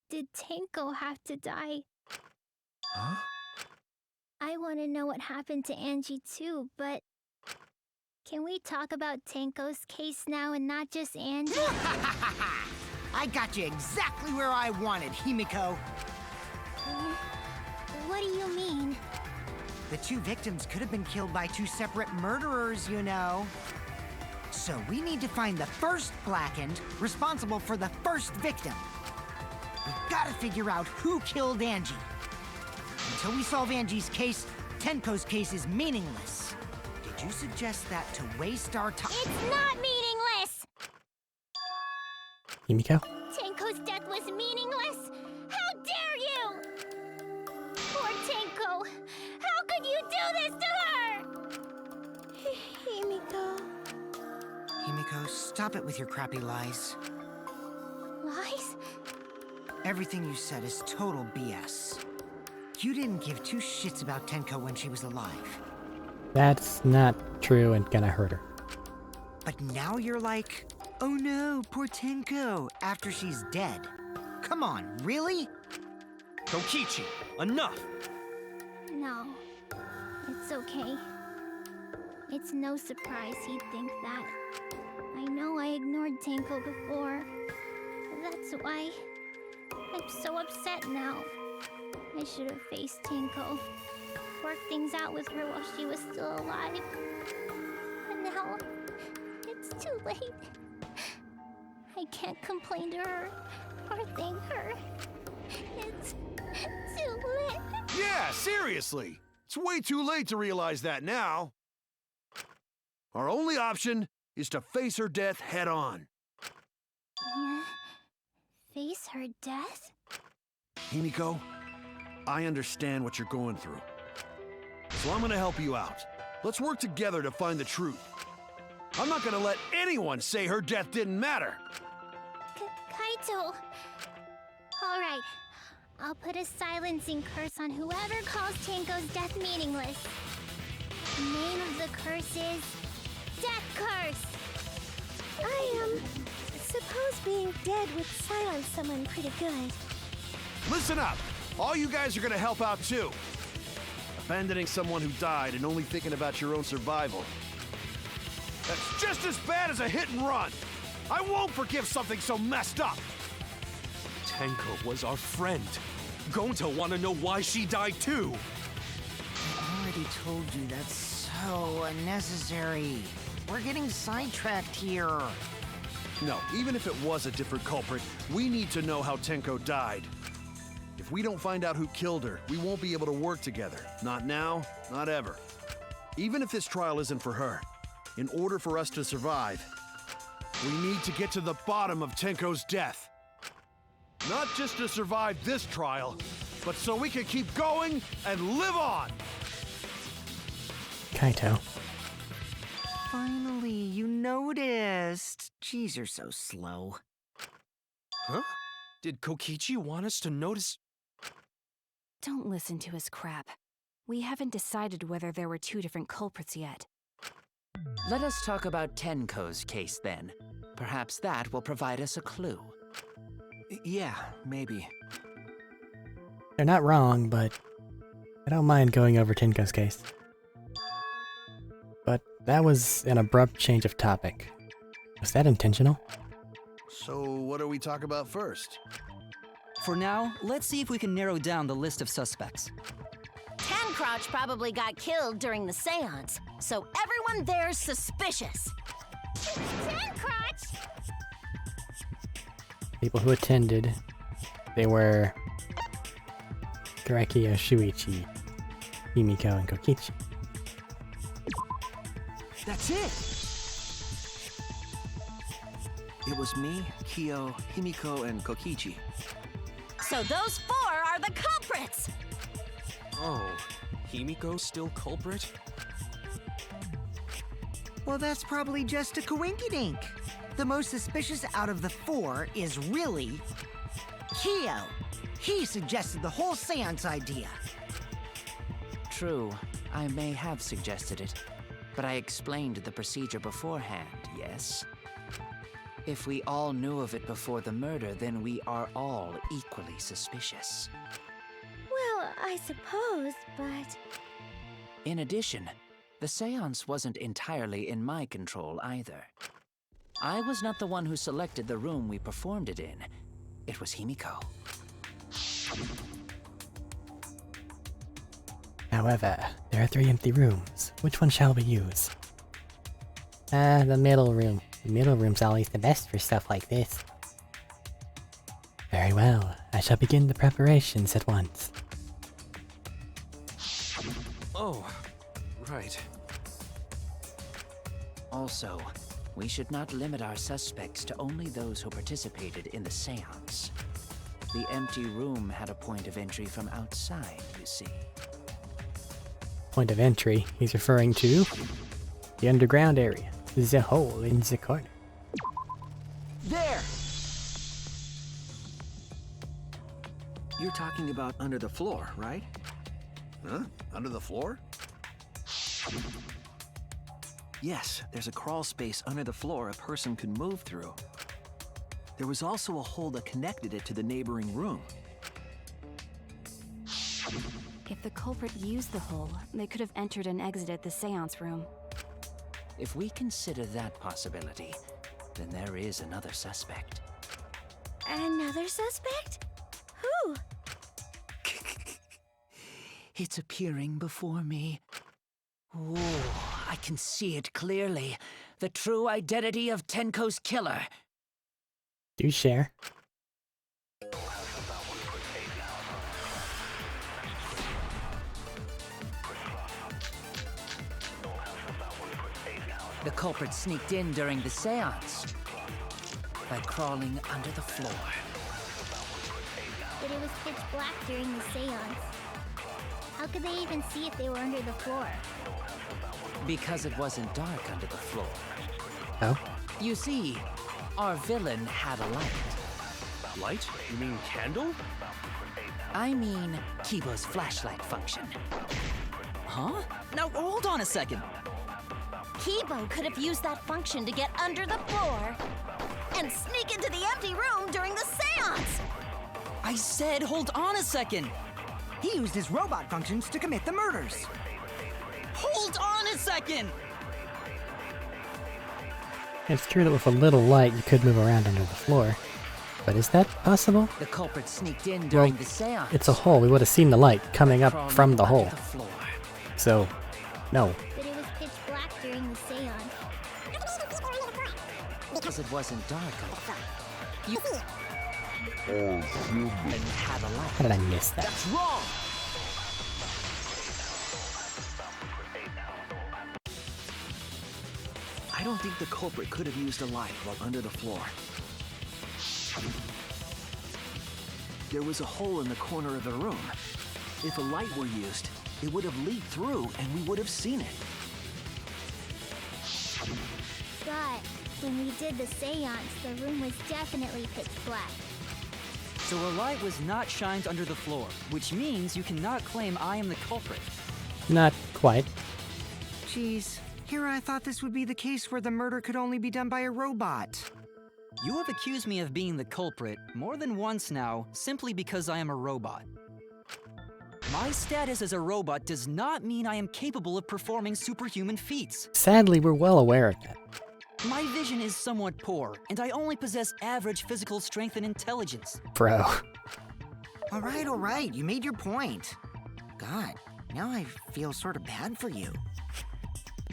did Tenko have to die? Huh? I want to know what happened to Angie too, but can we talk about Tenko's case now and not just Angie? I got you exactly where I wanted, Himiko. What do you mean? The two victims could have been killed by two separate murderers, you know. So we need to find the first Blackened responsible for the first victim. We've got to figure out who killed Angie. Until we solve Angie's case, Tenko's case is meaningless. Did you suggest that to waste our time? It's not meaningless! Himiko? Tenko's death was meaningless? How dare you! Poor Tenko! How could you do this to her? Himiko. Himiko, stop it with your crappy lies. Lies? Everything you said is total BS. You didn't give two shits about Tenko when she was alive. That's not true and gonna hurt her. But now you're like, oh no, poor Tenko, after she's dead. Come on, really? Kokichi, enough! No. It's okay. It's no surprise he'd think that. I know I ignored Tenko before. That's why I'm so upset now. I should have faced Tenko, worked things out with her while she was still alive. And now, it's too late. I can't complain to her or thank her. It's too late. Yeah, seriously. It's way too late to realize that now. Our only option is to face her death head on. Yeah. Face her death? Himiko, I understand what you're going through. So I'm gonna help you out. Let's work together to find the truth. I'm not gonna let anyone say her death didn't matter. Kaito. All right. I'll put a silencing curse on whoever calls Tenko's death meaningless. The name of the curse is Death Curse. I suppose being dead would silence someone pretty good. Listen up. All you guys are gonna help out too. Abandoning someone who died and only thinking about your own survival. That's just as bad as a hit and run. I won't forgive something so messed up. Tenko was our friend. Gonta wanna know why she died too. I already told you that's so unnecessary. We're getting sidetracked here. No, even if it was a different culprit, we need to know how Tenko died. If we don't find out who killed her, we won't be able to work together. Not now, not ever. Even if this trial isn't for her, in order for us to survive, we need to get to the bottom of Tenko's death. Not just to survive this trial, but so we can keep going and live on! Kaito. Finally, you noticed. Jeez, you're so slow. Huh? Did Kokichi want us to notice? Don't listen to his crap. We haven't decided whether there were two different culprits yet. Let us talk about Tenko's case then. Perhaps that will provide us a clue. Yeah, maybe. They're not wrong, but I don't mind going over Tenko's case. But That was an abrupt change of topic. Was that intentional? So, what do we talk about first? For now, let's see if we can narrow down the list of suspects. Tancrotch probably got killed during the seance, so everyone there's suspicious. Tancrotch! People who attended, they were Gareki, Shuichi, Himiko, and Kokichi. That's it! It was me, Kyo, Himiko, and Kokichi. So those four are the culprits! Oh, Himiko's still culprit? Well, that's probably just a coinkydink. The most suspicious out of the four is really Kyo. He suggested the whole seance idea. True, I may have suggested it, but I explained the procedure beforehand, yes? If we all knew of it before the murder, then we are all equally suspicious. Well, I suppose, but... In addition, the seance wasn't entirely in my control either. I was not the one who selected the room we performed it in. It was Himiko. However, there are 3 empty rooms. Which one shall we use? The middle room. The middle room's always the best for stuff like this. Very well, I shall begin the preparations at once. Oh, right. Also, we should not limit our suspects to only those who participated in the seance. The empty room had a point of entry from outside, you see. Point of entry, he's referring to the underground area. The hole in the corner. There! You're talking about under the floor, right? Huh? Under the floor? Yes, there's a crawl space under the floor a person could move through. There was also a hole that connected it to the neighboring room. If the culprit used the hole, they could have entered and exited the seance room. If we consider that possibility, then there is another suspect. Another suspect? Who? It's appearing before me. Ooh, I can see it clearly. The true identity of Tenko's killer. Do share. The culprit sneaked in during the seance by crawling under the floor. But it was pitch black during the seance. How could they even see if they were under the floor? Because it wasn't dark under the floor. Oh? You see, our villain had a light. Light? You mean candle? I mean Kibo's flashlight function. Huh? Now hold on a second. Kibo could have used that function to get under the floor and sneak into the empty room during the seance! I said hold on a second. He used his robot functions to commit the murders. Hold on a second! It's true that with a little light you could move around under the floor. But is that possible? The culprit sneaked in during the seance. It's a hole. We would have seen the light coming up Crawling from the under hole. the floor. So, no. But it was pitch black during the seance. Because it wasn't dark under the floor. And had a light. How did I miss that? That's wrong! I don't think the culprit could have used a light while under the floor. There was a hole in the corner of the room. If a light were used, it would have leaked through and we would have seen it. But when we did the seance, the room was definitely pitch black. So a light was not shined under the floor, which means you cannot claim I am the culprit. Not quite. Jeez, here I thought this would be the case where the murder could only be done by a robot. You have accused me of being the culprit more than once now, simply because I am a robot. My status as a robot does not mean I am capable of performing superhuman feats. Sadly, we're well aware of that. My vision is somewhat poor, and I only possess average physical strength and intelligence. Bro. All right, you made your point. God, now I feel sort of bad for you.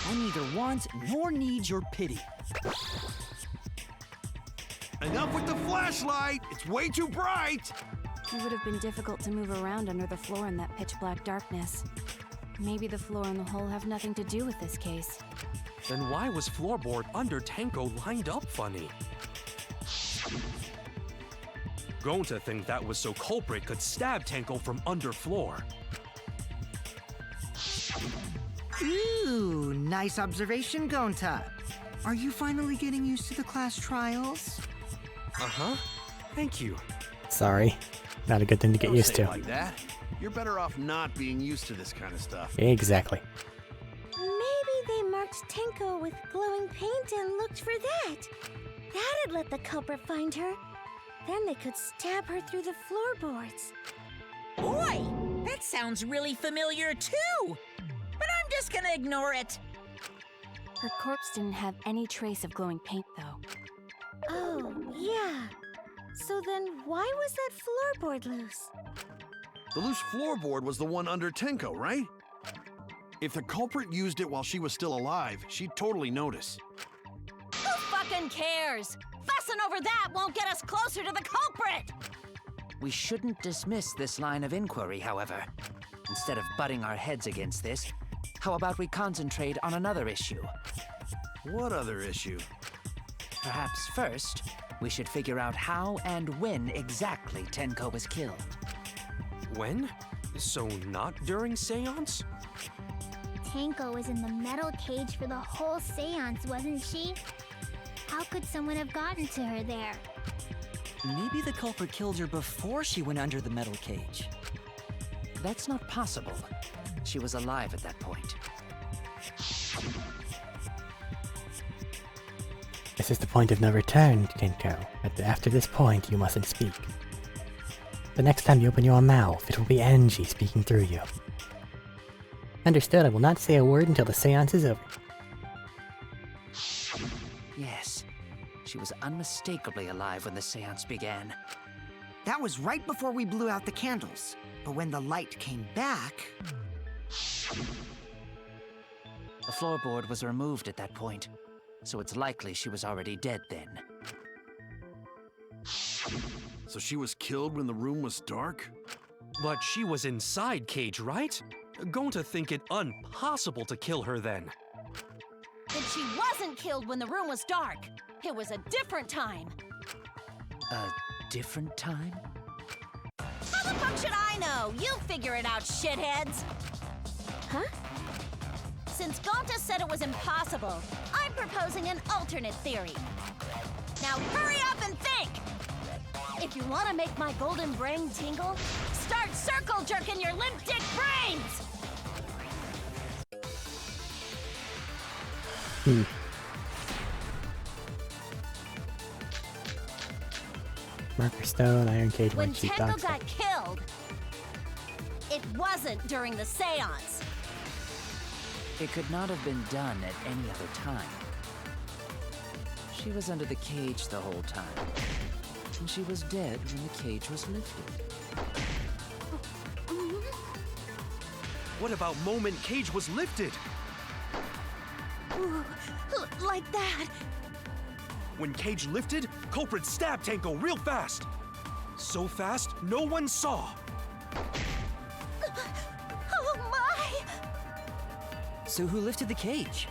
I neither want nor need your pity. Enough with the flashlight! It's way too bright! It would have been difficult to move around under the floor in that pitch-black darkness. Maybe the floor and the hole have nothing to do with this case. Then why was floorboard under Tenko lined up funny? Going to think that was so culprit could stab Tenko from underfloor. Ooh, nice observation, Gonta. Are you finally getting used to the class trials? Uh-huh. Thank you. Sorry. Not a good thing to get Don't used say to. it like that. You're better off not being used to this kind of stuff. Exactly. Maybe they marked Tenko with glowing paint and looked for that. That'd let the culprit find her. Then they could stab her through the floorboards. Boy, that sounds really familiar too. But I'm just gonna ignore it. Her corpse didn't have any trace of glowing paint, though. Oh, yeah. So then why was that floorboard loose? The loose floorboard was the one under Tenko, right? If the culprit used it while she was still alive, she'd totally notice. Who fucking cares? Fussing over that won't get us closer to the culprit! We shouldn't dismiss this line of inquiry, however. Instead of butting our heads against this, how about we concentrate on another issue? What other issue? Perhaps first, we should figure out how and when exactly Tenko was killed. When? So not during seance? Tenko was in the metal cage for the whole seance, wasn't she? How could someone have gotten to her there? Maybe the culprit killed her before she went under the metal cage. That's not possible. She was alive at that point. This is the point of no return, Tenko. After this point, you mustn't speak. The next time you open your mouth, it will be Angie speaking through you. Understood, I will not say a word until the seance is over. Yes, she was unmistakably alive when the seance began. That was right before we blew out the candles. But when the light came back... The floorboard was removed at that point, so it's likely she was already dead then. So she was killed when the room was dark? But she was inside cage, right? Going to think it impossible to kill her then. Then she wasn't killed when the room was dark. It was a different time. A different time? How the fuck should I know? You figure it out, shitheads! Huh? Since Gonta said it was impossible, I'm proposing an alternate theory. Now hurry up and think! If you want to make my golden brain tingle, start circle jerking your limp dick brains! Marker stone, iron cage, When white sheet, Tenko dog got killed, it wasn't during the seance. It could not have been done at any other time. She was under the cage the whole time. And she was dead when the cage was lifted. What about moment cage was lifted? Ooh, like that. When cage lifted, culprit stabbed Tenko real fast. So fast, no one saw. Oh my! So who lifted the cage?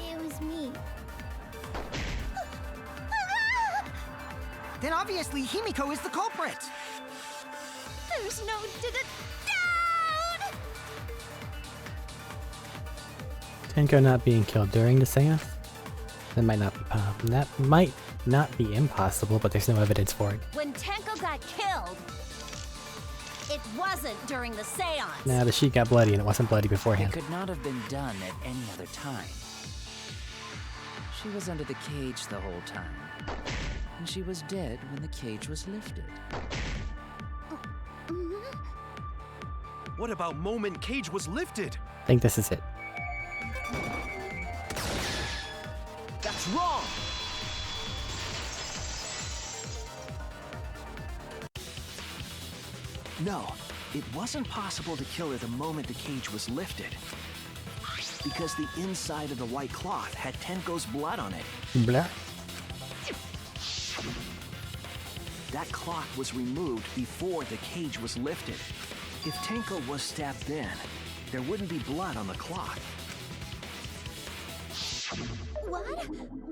It was me. Then obviously Himiko is the culprit! There's no down! Tenko not being killed during the seance? That might not be impossible, but there's no evidence for it. When Tenko got killed, it wasn't during the seance. Nah, the sheet got bloody and it wasn't bloody It beforehand. could not have been done at any other time. She was under the cage the whole time. And she was dead when the cage was lifted. What about moment Cage was lifted? I think this is it. That's wrong! No, it wasn't possible to kill her the moment the cage was lifted. Because the inside of the white cloth had Tenko's blood on it. Blah. That cloth was removed before the cage was lifted. If Tenko was stabbed then, there wouldn't be blood on the cloth. What?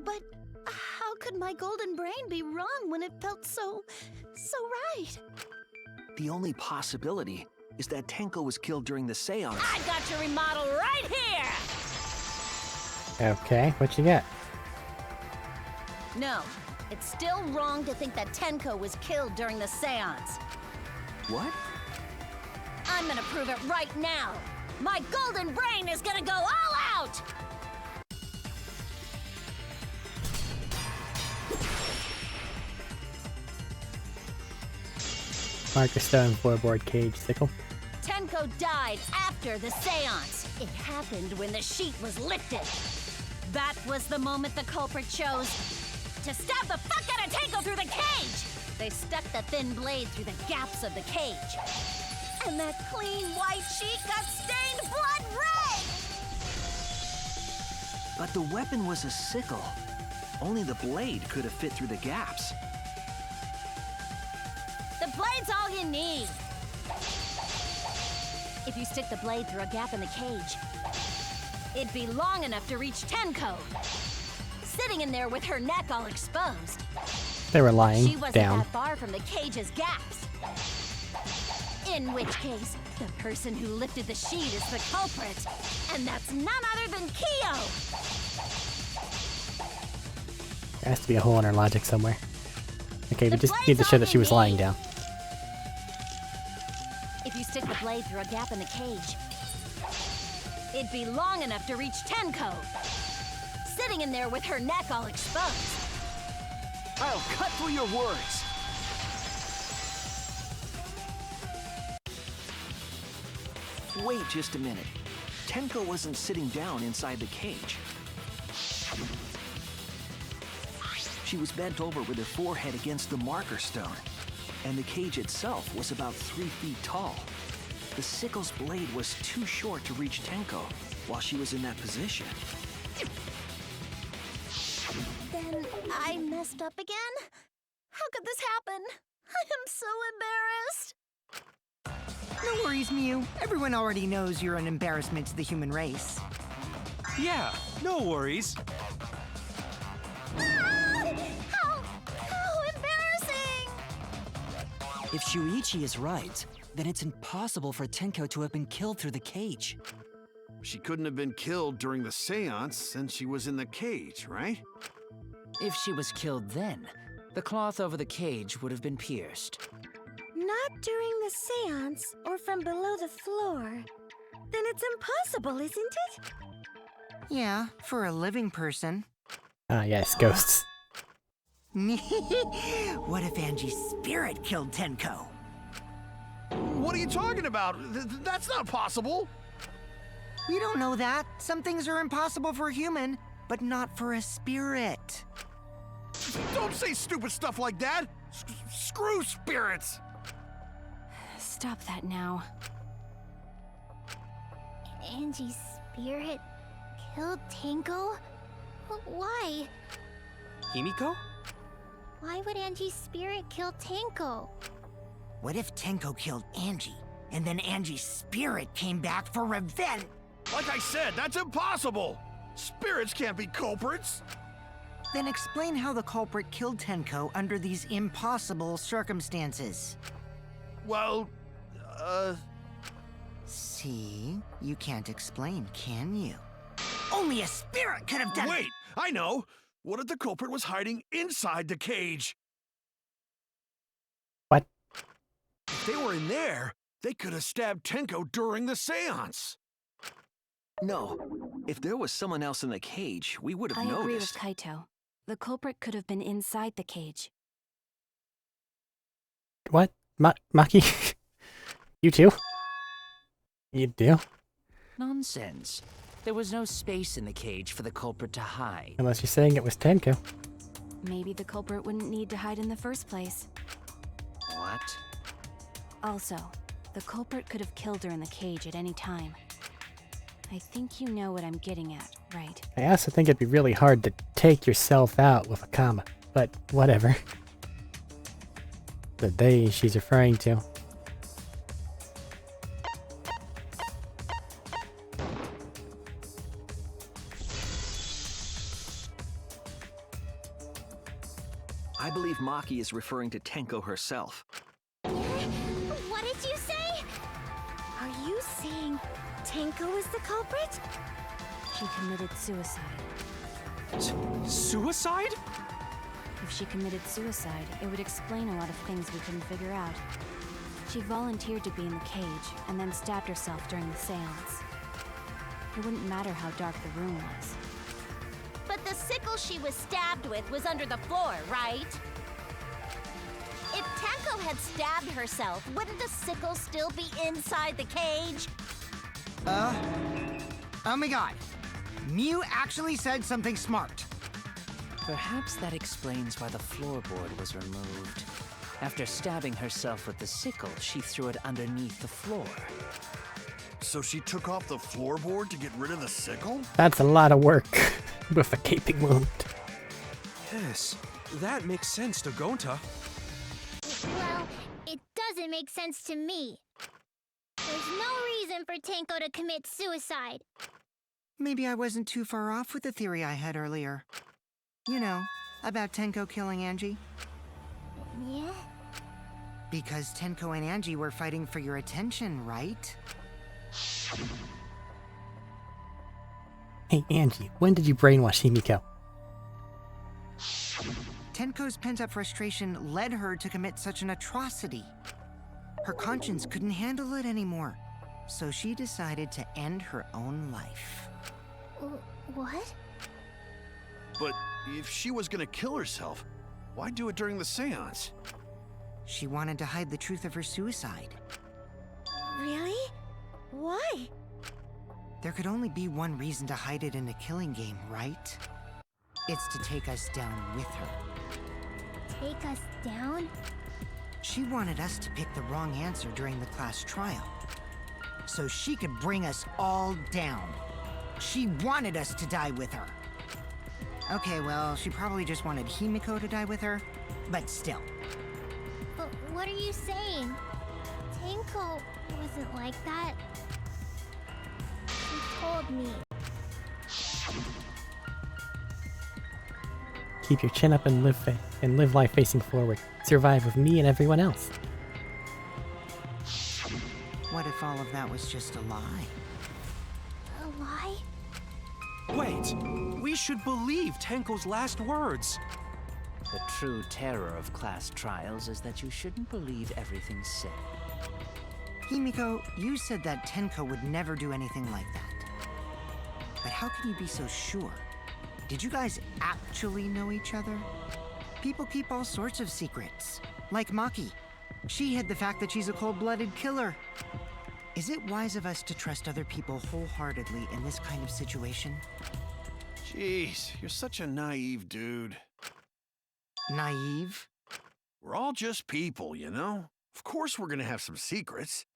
But how could my golden brain be wrong when it felt so right? The only possibility is that Tenko was killed during the seance. I got your remodel right here! Okay, what you got? No, it's still wrong to think that Tenko was killed during the seance. What? I'm gonna prove it right now. My golden brain is gonna go all out! Marker stone floorboard cage sickle. Tenko died after the seance. It happened when the sheet was lifted. That was the moment the culprit chose to stab the fuck out of Tenko through the cage. They stuck the thin blade through the gaps of the cage. And that clean white sheet got stained blood red! But the weapon was a sickle. Only the blade could have fit through the gaps. The blade's all you need. If you stick the blade through a gap in the cage, it'd be long enough to reach Tenko. Sitting in there with her neck all exposed. They were lying She wasn't down. that far from the cage's gaps. In which case, the person who lifted the sheet is the culprit. And that's none other than Kyo! There has to be a hole in her logic somewhere. Okay, we The just blade's need to show all that she you was lying need. down. If you stick the blade through a gap in the cage, it'd be long enough to reach Tenko. Sitting in there with her neck all exposed. I'll cut through your words. Wait just a minute. Tenko wasn't sitting down inside the cage. She was bent over with her forehead against the marker stone, and the cage itself was about 3 feet tall. The sickle's blade was too short to reach Tenko while she was in that position. Then I messed up again? How could this happen? I am so embarrassed. No worries, Mew. Everyone already knows you're an embarrassment to the human race. Yeah, no worries. How embarrassing! If Shuichi is right, then it's impossible for Tenko to have been killed through the cage. She couldn't have been killed during the seance since she was in the cage, right? If she was killed then, the cloth over the cage would have been pierced. Not during the seance or from below the floor. Then it's impossible, isn't it? Yeah, for a living person. Ah, yes, ghosts. What if Angie's spirit killed Tenko? What are you talking about? That's not possible! We don't know that. Some things are impossible for a human, but not for a spirit. Don't say stupid stuff like that! Screw spirits! Stop that now. Angie's spirit killed Tenko? Why? Himiko? Why would Angie's spirit kill Tenko? What if Tenko killed Angie, and then Angie's spirit came back for revenge? Like I said, that's impossible! Spirits can't be culprits! Then explain how the culprit killed Tenko under these impossible circumstances. Well, See? You can't explain, can you? Only a spirit could have done it! Wait! I know! What if the culprit was hiding inside the cage? What? If they were in there, they could have stabbed Tenko during the seance! No. If there was someone else in the cage, we would have I agree with noticed. Kaito. The culprit could have been inside the cage. What? Maki? You too? You do? Nonsense. There was no space in the cage for the culprit to hide. Unless you're saying it was Tenko. Maybe the culprit wouldn't need to hide in the first place. What? Also, the culprit could have killed her in the cage at any time. I think you know what I'm getting at, right? I also think it'd be really hard to take yourself out with a comma, but whatever. The they she's referring to. I believe Maki is referring to Tenko herself. What did you say? Are you saying Tenko is the culprit? She committed suicide. Suicide? If she committed suicide, it would explain a lot of things we couldn't figure out. She volunteered to be in the cage, and then stabbed herself during the seance. It wouldn't matter how dark the room was. But the sickle she was stabbed with was under the floor, right? If Tenko had stabbed herself, wouldn't the sickle still be inside the cage? Oh my god. Mew actually said something smart. Perhaps that explains why the floorboard was removed. After stabbing herself with the sickle, she threw it underneath the floor. So she took off the floorboard to get rid of the sickle? That's a lot of work with a gaping wound. Yes, that makes sense to Gonta. Well, it doesn't make sense to me. There's no reason for Tenko to commit suicide. Maybe I wasn't too far off with the theory I had earlier. You know, about Tenko killing Angie. Yeah? Because Tenko and Angie were fighting for your attention, right? Hey Angie, when did you brainwash Himiko? Tenko's pent-up frustration led her to commit such an atrocity. Her conscience couldn't handle it anymore, so she decided to end her own life. What? But if she was gonna kill herself, why do it during the seance? She wanted to hide the truth of her suicide. Really? Why? There could only be one reason to hide it in a killing game, right? It's to take us down with her. Take us down? She wanted us to pick the wrong answer during the class trial, so she could bring us all down. She wanted us to die with her. Okay, well, she probably just wanted Himiko to die with her, but still. But what are you saying? Tenko wasn't like that. She told me. Keep your chin up and live life facing forward. Survive with me and everyone else. What if all of that was just a lie? A lie? Wait, we should believe Tenko's last words. The true terror of class trials is that you shouldn't believe everything said. Himiko, you said that Tenko would never do anything like that. But how can you be so sure? Did you guys actually know each other? People keep all sorts of secrets. Like Maki. She hid the fact that she's a cold-blooded killer. Is it wise of us to trust other people wholeheartedly in this kind of situation? Jeez, you're such a naive dude. Naive? We're all just people, you know? Of course we're gonna have some secrets.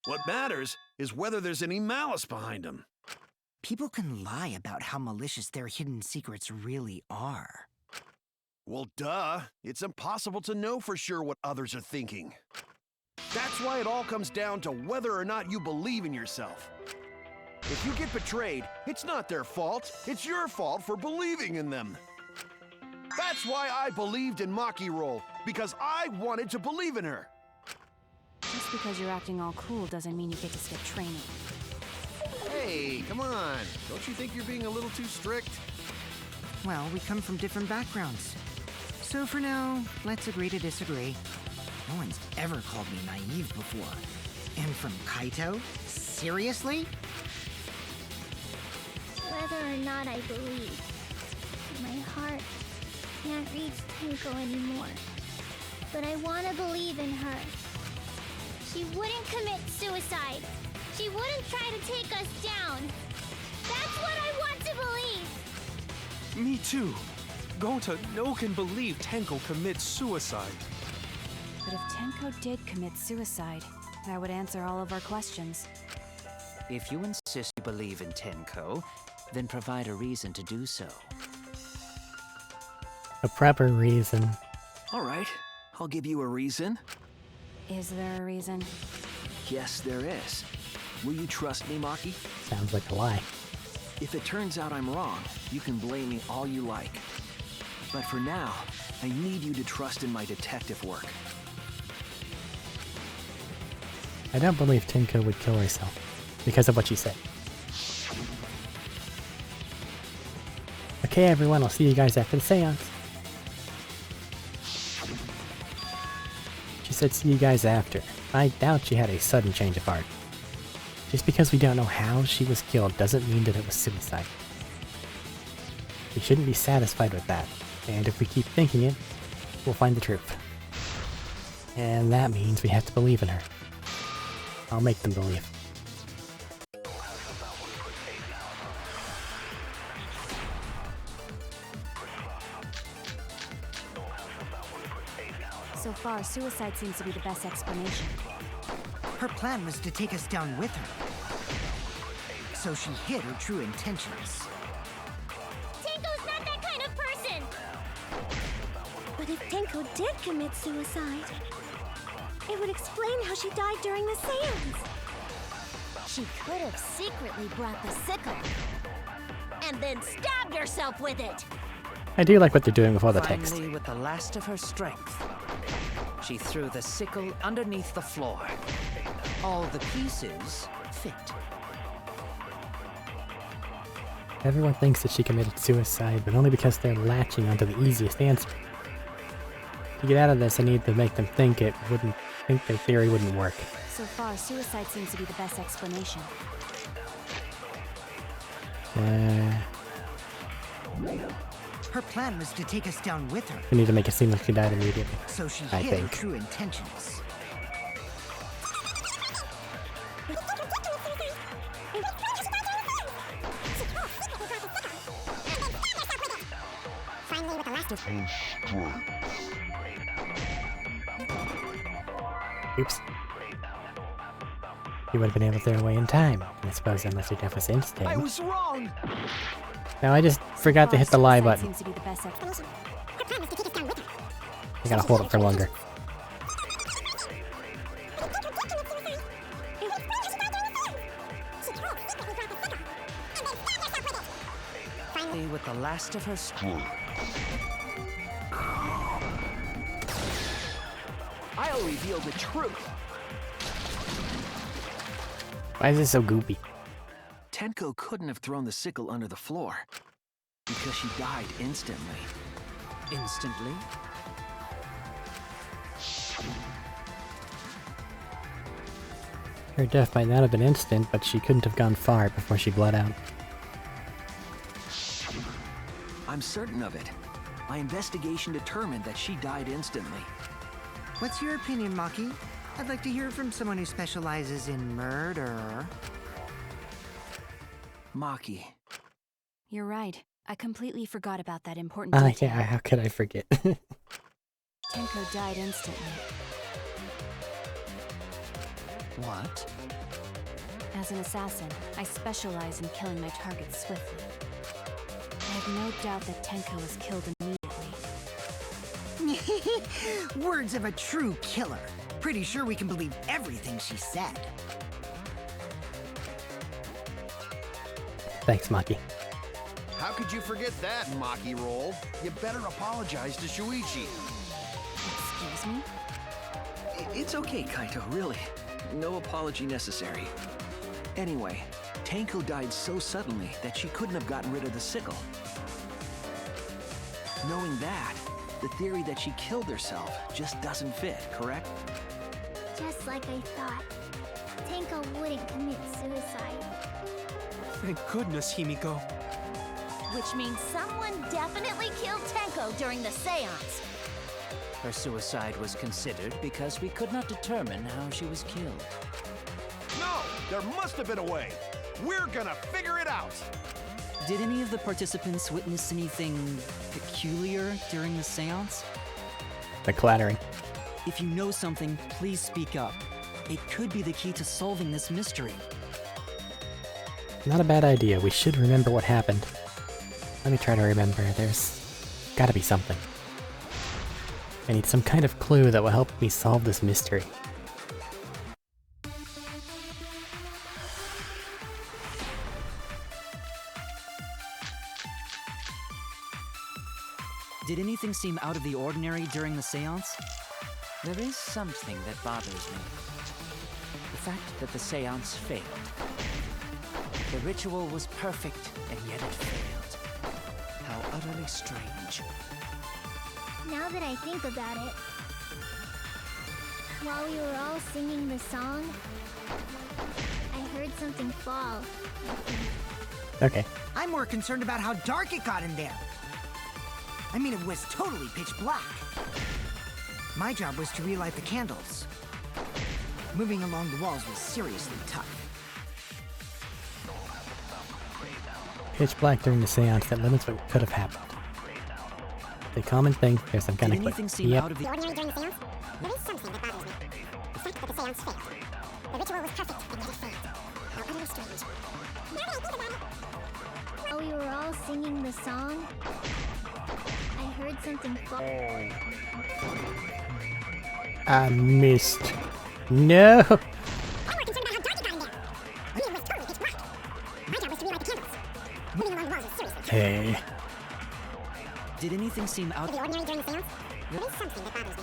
What matters is whether there's any malice behind them. People can lie about how malicious their hidden secrets really are. Well, duh. It's impossible to know for sure what others are thinking. That's why it all comes down to whether or not you believe in yourself. If you get betrayed, it's not their fault. It's your fault for believing in them. That's why I believed in Maki Roll, because I wanted to believe in her. Just because you're acting all cool doesn't mean you get to skip training. Hey, come on. Don't you think you're being a little too strict? Well, we come from different backgrounds. So for now, let's agree to disagree. No one's ever called me naive before. And from Kaito? Seriously? Whether or not I believe, my heart can't reach Tenko anymore. But I want to believe in her. She wouldn't commit suicide. She wouldn't try to take us down. That's what I want to believe. Me too. Gonta no can believe Tenko commits suicide. But if Tenko did commit suicide, that would answer all of our questions. If you insist you believe in Tenko, then provide a reason to do so. A proper reason. All right, I'll give you a reason. Is there a reason? Yes, there is. Will you trust me, Maki? Sounds like a lie. If it turns out I'm wrong, you can blame me all you like. But for now, I need you to trust in my detective work. I don't believe Tenko would kill herself because of what she said. Okay, everyone, I'll see you guys after the seance. She said see you guys after. I doubt she had a sudden change of heart. Just because we don't know how she was killed doesn't mean that it was suicide. We shouldn't be satisfied with that, and if we keep thinking it, we'll find the truth. And that means we have to believe in her. I'll make them believe. So far, suicide seems to be the best explanation. Her plan was to take us down with her. So she hid her true intentions. Tenko's not that kind of person! But if Tenko did commit suicide, it would explain how she died during the seance. She could have secretly brought the sickle and then stabbed herself with it. I do like what they're doing with all the text. Finally, with the last of her strength, she threw the sickle underneath the floor. All the pieces fit. Everyone thinks that she committed suicide, but only because they're latching onto the easiest answer. To get out of this, I need to make them think their theory wouldn't work. So far, suicide seems to be the best explanation. Her plan was to take us down with her. We need to make it seem like she died immediately. So she I hid her think. true intentions. Oops. You would have been able to throw away in time, I suppose, unless your death was instant. I was wrong! Now I just forgot to hit the lie button. Seems to be the best explanation. I gotta hold it for longer. Finally, with the last of her strength. I'll reveal the truth. Why is it so goopy? Tenko couldn't have thrown the sickle under the floor because she died instantly. Instantly? Her death might not have been instant, but she couldn't have gone far before she bled out. I'm certain of it. My investigation determined that she died instantly. What's your opinion, Maki? I'd like to hear from someone who specializes in murder. Maki. You're right. I completely forgot about that important Ah, detail. yeah, how could I forget? Tenko died instantly. What? As an assassin, I specialize in killing my targets swiftly. I have no doubt that Tenko was killed immediately. Words of a true killer. Pretty sure we can believe everything she said. Thanks, Maki. How could you forget that, Maki roll? You better apologize to Shuichi. Excuse me? It's okay, Kaito, really. No apology necessary. Anyway, Tenko died so suddenly that she couldn't have gotten rid of the sickle. Knowing that, the theory that she killed herself just doesn't fit, correct? Just like I thought. Tenko wouldn't commit suicide. Thank goodness, Himiko. Which means someone definitely killed Tenko during the seance. Her suicide was considered because we could not determine how she was killed. No! There must have been a way. We're gonna figure it out. Did any of the participants witness anything peculiar during the seance? The clattering. If you know something, please speak up. It could be the key to solving this mystery. Not a bad idea. We should remember what happened. Let me try to remember. There's gotta be something. I need some kind of clue that will help me solve this mystery. Did anything seem out of the ordinary during the seance? There is something that bothers me. The fact that the seance failed. The ritual was perfect, and yet it failed. How utterly strange. Now that I think about it, while we were all singing the song, I heard something fall. Okay. I'm more concerned about how dark it got in there. I mean, it was totally pitch black. My job was to relight the candles. Moving along the walls was seriously tough. Pitch black during the seance, that limits what could have happened. The common thing, there's some kind of Did anything quick. seem out of the Ordinary during the seance? There is something that bothers me. The fact that the seance failed. The ritual was perfect, and yet it failed. How utterly strange. Now that I think about it. While we were all singing the song, I heard something fall. I missed. No! I'm more concerned about how dark it got in there. I mean, it was totally pitch black. My job was to relight the candles. Moving along the walls was seriously tough. Hey. Did anything seem out The ordinary during the seance? There is something that bothers me.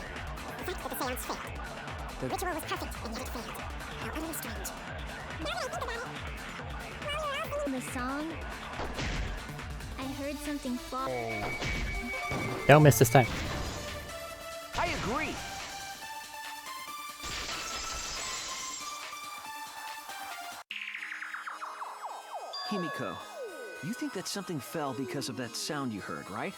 The fact that the seance failed. The ritual was perfect, and yet it failed. How utterly strange. Now that I think about it. While we were all singing the song, I heard something fall. Don't miss this time. I agree. Himiko, you think that something fell because of that sound you heard, right?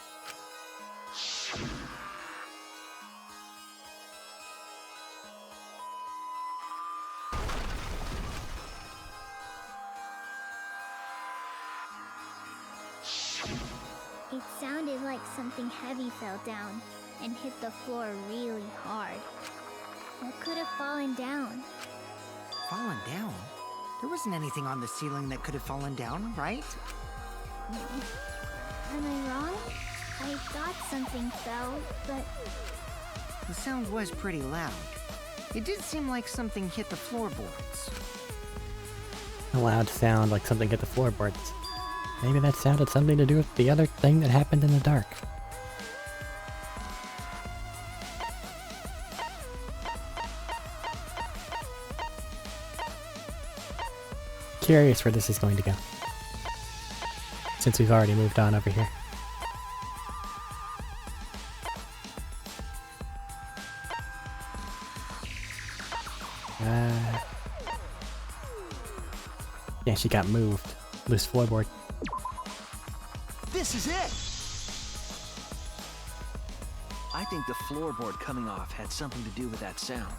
It sounded like something heavy fell down and hit the floor really hard. What could have fallen down? Fallen down? There wasn't anything on the ceiling that could have fallen down, right? Am I wrong? I thought something fell, but The sound was pretty loud. It did seem like something hit the floorboards. A loud sound like something hit the floorboards. Maybe that sound had something to do with the other thing that happened in the dark. Curious where this is going to go. Since we've already moved on over here. Yeah, she got moved. Loose floorboard. This is it! I think the floorboard coming off had something to do with that sound.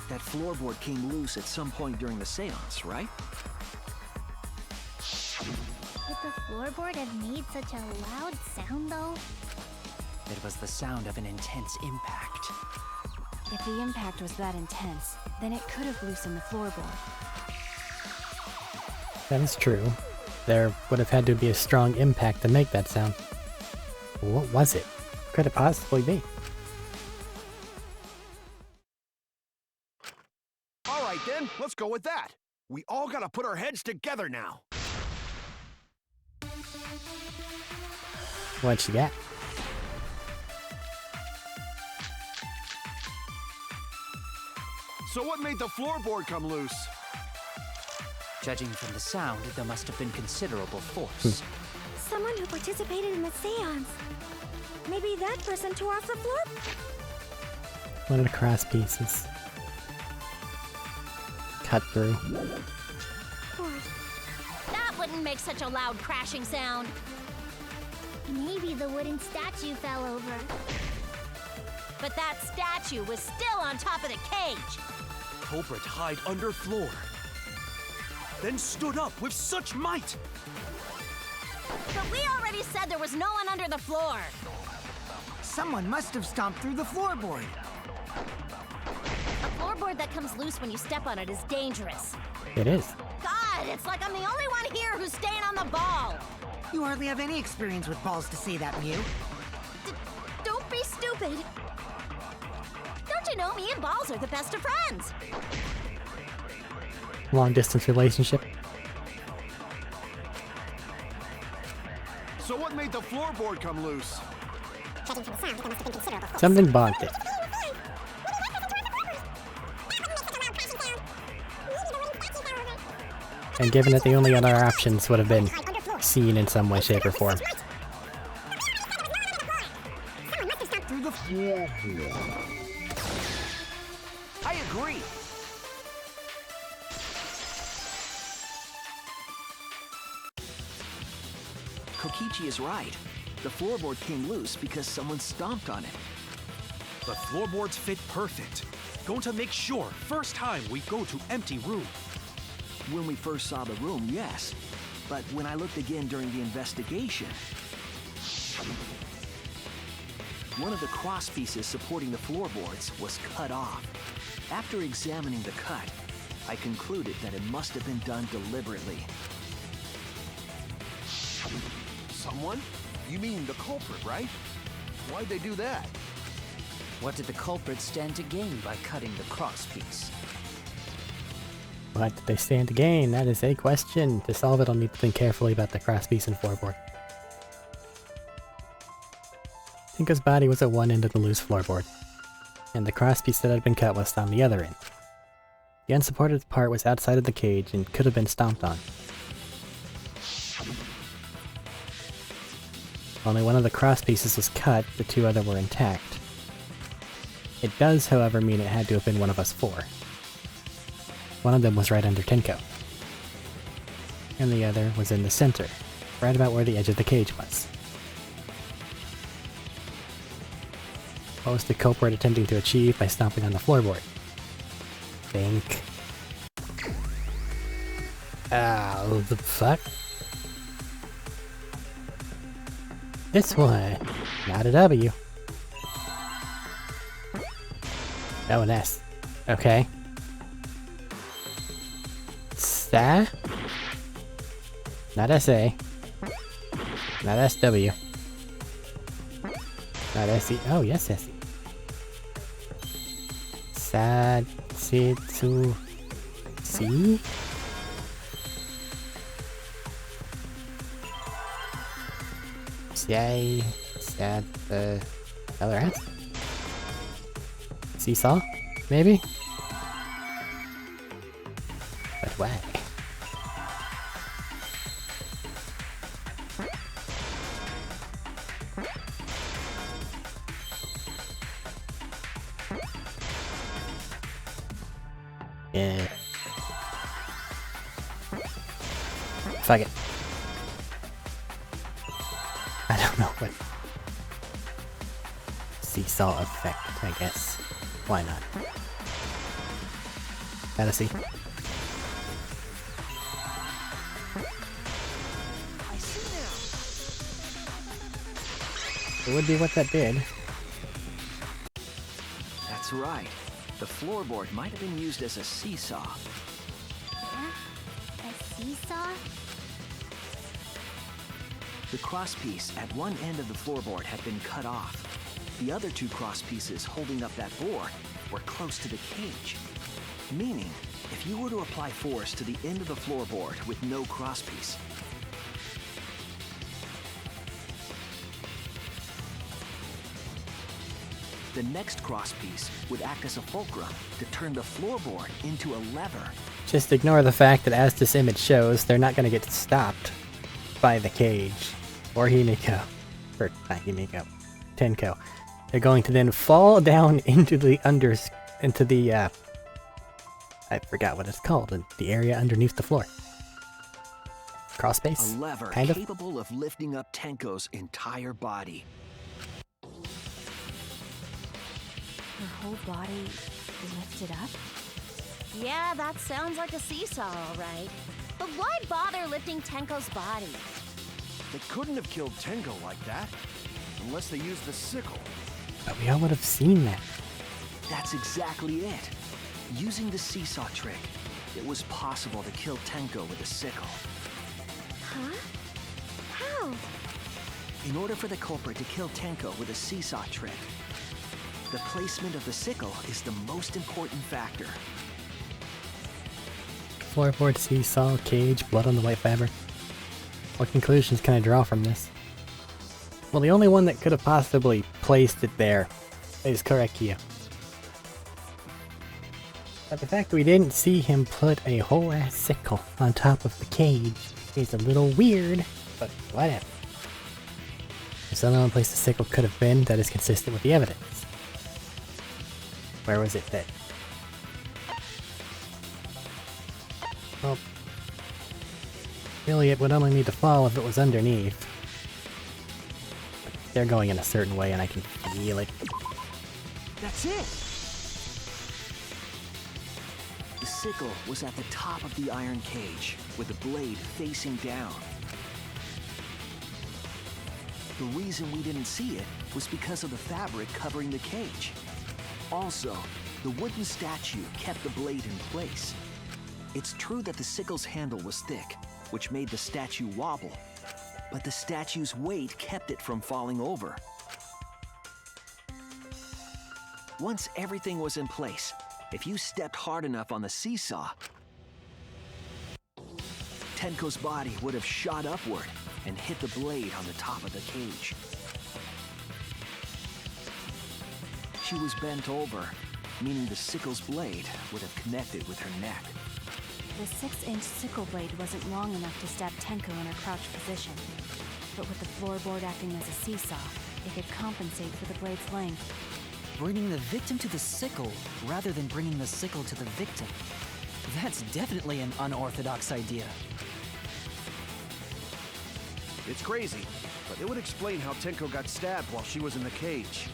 That floorboard came loose at some point during the seance, right? could the floorboard have made such a loud sound though? It was the sound of an intense impact. If the impact was that intense, then it could have loosened the floorboard. That is true. There would have had to be a strong impact to make that sound. What was it? Could it possibly be? All right then, let's go with that. We all gotta put our heads together now. What'd she get? So what made the floorboard come loose? Judging from the sound, there must have been considerable force. Someone who participated in the seance. Maybe that person tore off the floor. One of the cross pieces. Cut through. That wouldn't make such a loud crashing sound. Maybe the wooden statue fell over. But that statue was still on top of the cage. culprit hide under floor, then stood up with such might. But we already said there was no one under the floor. Someone must have stomped through the floorboard. A floorboard that comes loose when you step on it is dangerous. It is. God, it's like I'm the only one here who's staying on the ball. You hardly have any experience with balls to say that, Mew. Don't be stupid. Don't you know me and balls are the best of friends? Long distance relationship. So what made the floorboard come loose? Something bonked it. And given that the only other options would have been seen in some way, shape, or form. I agree. Kokichi is right. The floorboard came loose because someone stomped on it. But floorboards fit perfect. Going to make sure first time we go to empty room. When we first saw the room, yes. But when I looked again during the investigation, one of the cross pieces supporting the floorboards was cut off. After examining the cut, I concluded that it must have been done deliberately. Someone? You mean the culprit, right? Why'd they do that? What did the culprit stand to gain by cutting the crosspiece? What did they stand to gain? That is a question. To solve it, I'll need to think carefully about the crosspiece and floorboard. Tinko's body was at one end of the loose floorboard, and the crosspiece that had been cut was on the other end. The unsupported part was outside of the cage and could have been stomped on. Only one of the crosspieces was cut, the two other were intact. It does, however, mean it had to have been one of us four. One of them was right under Tenko, and the other was in the center, right about where the edge of the cage was. What was the culprit attempting to achieve by stomping on the floorboard? Think. Oh, the fuck? This one. Not a W. Oh, an S. Okay. Sa? Not SA. Not SW. Not SE. Oh, yes, SE. Satsu. C? Yay. Sad. Other S? Seesaw? Maybe? But why? Yeah. Fuck it. I don't know what. Seesaw effect, I guess. Why not? Fantasy. I see now. It would be what that did. That's right. The floorboard might have been used as a seesaw. Huh? A seesaw? The crosspiece at one end of the floorboard had been cut off. The other two crosspieces holding up that board were close to the cage. Meaning, if you were to apply force to the end of the floorboard with no crosspiece, the next crosspiece would act as a fulcrum to turn the floorboard into a lever. Just ignore the fact that as this image shows, they're not going to get stopped by the cage. Or Himiko. Or not Himiko. Tenko. They're going to then fall down into the I forgot what it's called, the area underneath the floor. Crawl space? A lever kind of? capable of lifting up Tenko's entire body. Her whole body lifted up? Yeah, that sounds like a seesaw, all right. But why bother lifting Tenko's body? They couldn't have killed Tenko like that, unless they used the sickle. But we all would have seen that. That's exactly it. Using the seesaw trick, it was possible to kill Tenko with a sickle. Huh? How? In order for the culprit to kill Tenko with a seesaw trick, the placement of the sickle is the most important factor. Floorboard, seesaw, cage, blood on the white fabric. What conclusions can I draw from this? Well, the only one that could have possibly placed it there is Korekiyo. But the fact that we didn't see him put a whole ass sickle on top of the cage is a little weird, but whatever. There's only one place the sickle could have been that is consistent with the evidence. Where was it then? Well, really it would only need to fall if it was underneath. But they're going in a certain way and I can feel it. That's it! The sickle was at the top of the iron cage, with the blade facing down. The reason we didn't see it was because of the fabric covering the cage. Also, the wooden statue kept the blade in place. It's true that the sickle's handle was thick, which made the statue wobble, but the statue's weight kept it from falling over. Once everything was in place, if you stepped hard enough on the seesaw, Tenko's body would have shot upward and hit the blade on the top of the cage. She was bent over, meaning the sickle's blade would have connected with her neck. The 6-inch sickle blade wasn't long enough to stab Tenko in her crouched position. But with the floorboard acting as a seesaw, it could compensate for the blade's length. Bringing the victim to the sickle rather than bringing the sickle to the victim. That's definitely an unorthodox idea. It's crazy, but it would explain how Tenko got stabbed while she was in the cage.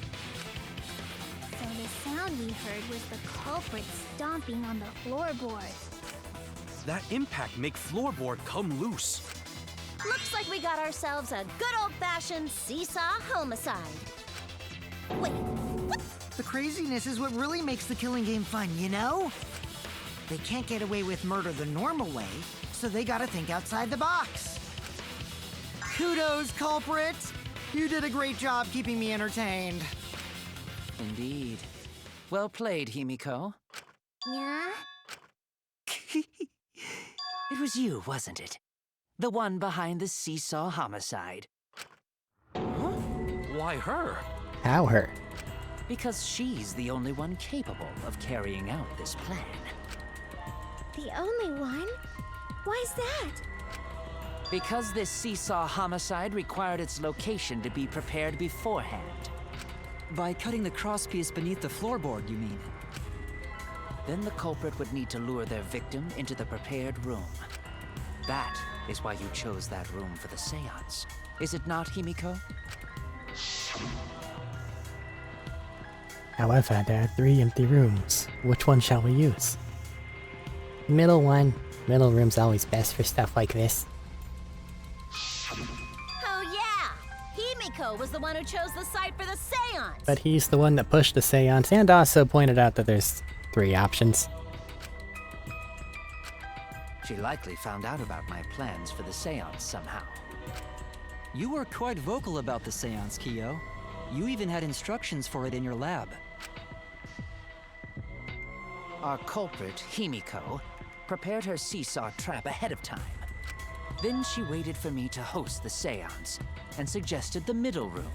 So the sound we heard was the culprit stomping on the floorboard. That impact make floorboard come loose. Looks like we got ourselves a good old-fashioned seesaw homicide. Wait, what? The craziness is what really makes the killing game fun, you know? They can't get away with murder the normal way, so they gotta think outside the box. Kudos, culprit! You did a great job keeping me entertained. Indeed. Well played, Himiko. Yeah? It was you, wasn't it? The one behind the seesaw homicide. Huh? Why her? How her? Because she's the only one capable of carrying out this plan. The only one? Why's that? Because this seesaw homicide required its location to be prepared beforehand. By cutting the crosspiece beneath the floorboard, you mean? Then the culprit would need to lure their victim into the prepared room. That is why you chose that room for the seance. Is it not, Himiko? However, there are 3 empty rooms. Which one shall we use? Middle one. Middle room's always best for stuff like this. Oh yeah! Himiko was the one who chose the site for the seance! But he's the one that pushed the seance and also pointed out that there's 3 options. She likely found out about my plans for the seance somehow. You were quite vocal about the seance, Kiyo. You even had instructions for it in your lab. Our culprit, Himiko, prepared her seesaw trap ahead of time. Then she waited for me to host the seance and suggested the middle room.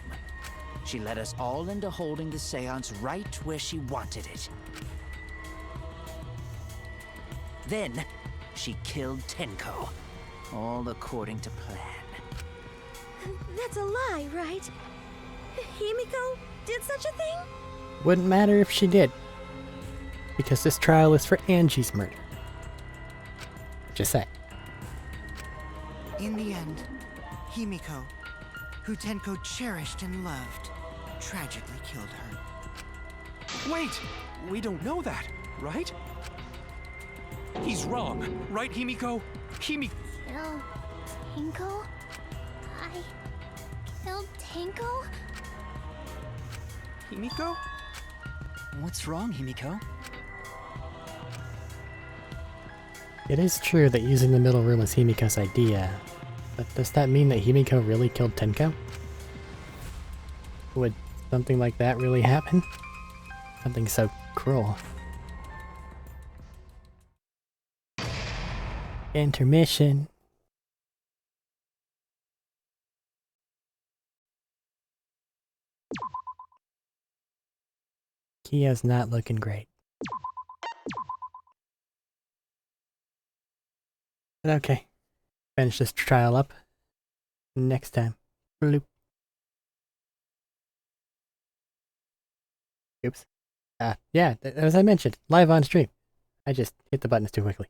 She led us all into holding the seance right where she wanted it. Then, she killed Tenko, all according to plan. That's a lie, right? Himiko did such a thing? Wouldn't matter if she did. Because this trial is for Angie's murder. Just say. In the end, Himiko, who Tenko cherished and loved, tragically killed her. Wait! We don't know that, right? He's wrong, right, Himiko? Kill Tinko? I killed Tinko? Himiko? What's wrong, Himiko? It is true that using the middle room was Himiko's idea, but does that mean that Himiko really killed Tenko? Would something like that really happen? Something so cruel. Intermission. Kia's not looking great. But okay. Finish this trial up. Next time. Bloop. Oops. Yeah, as I mentioned, live on stream. I just hit the buttons too quickly.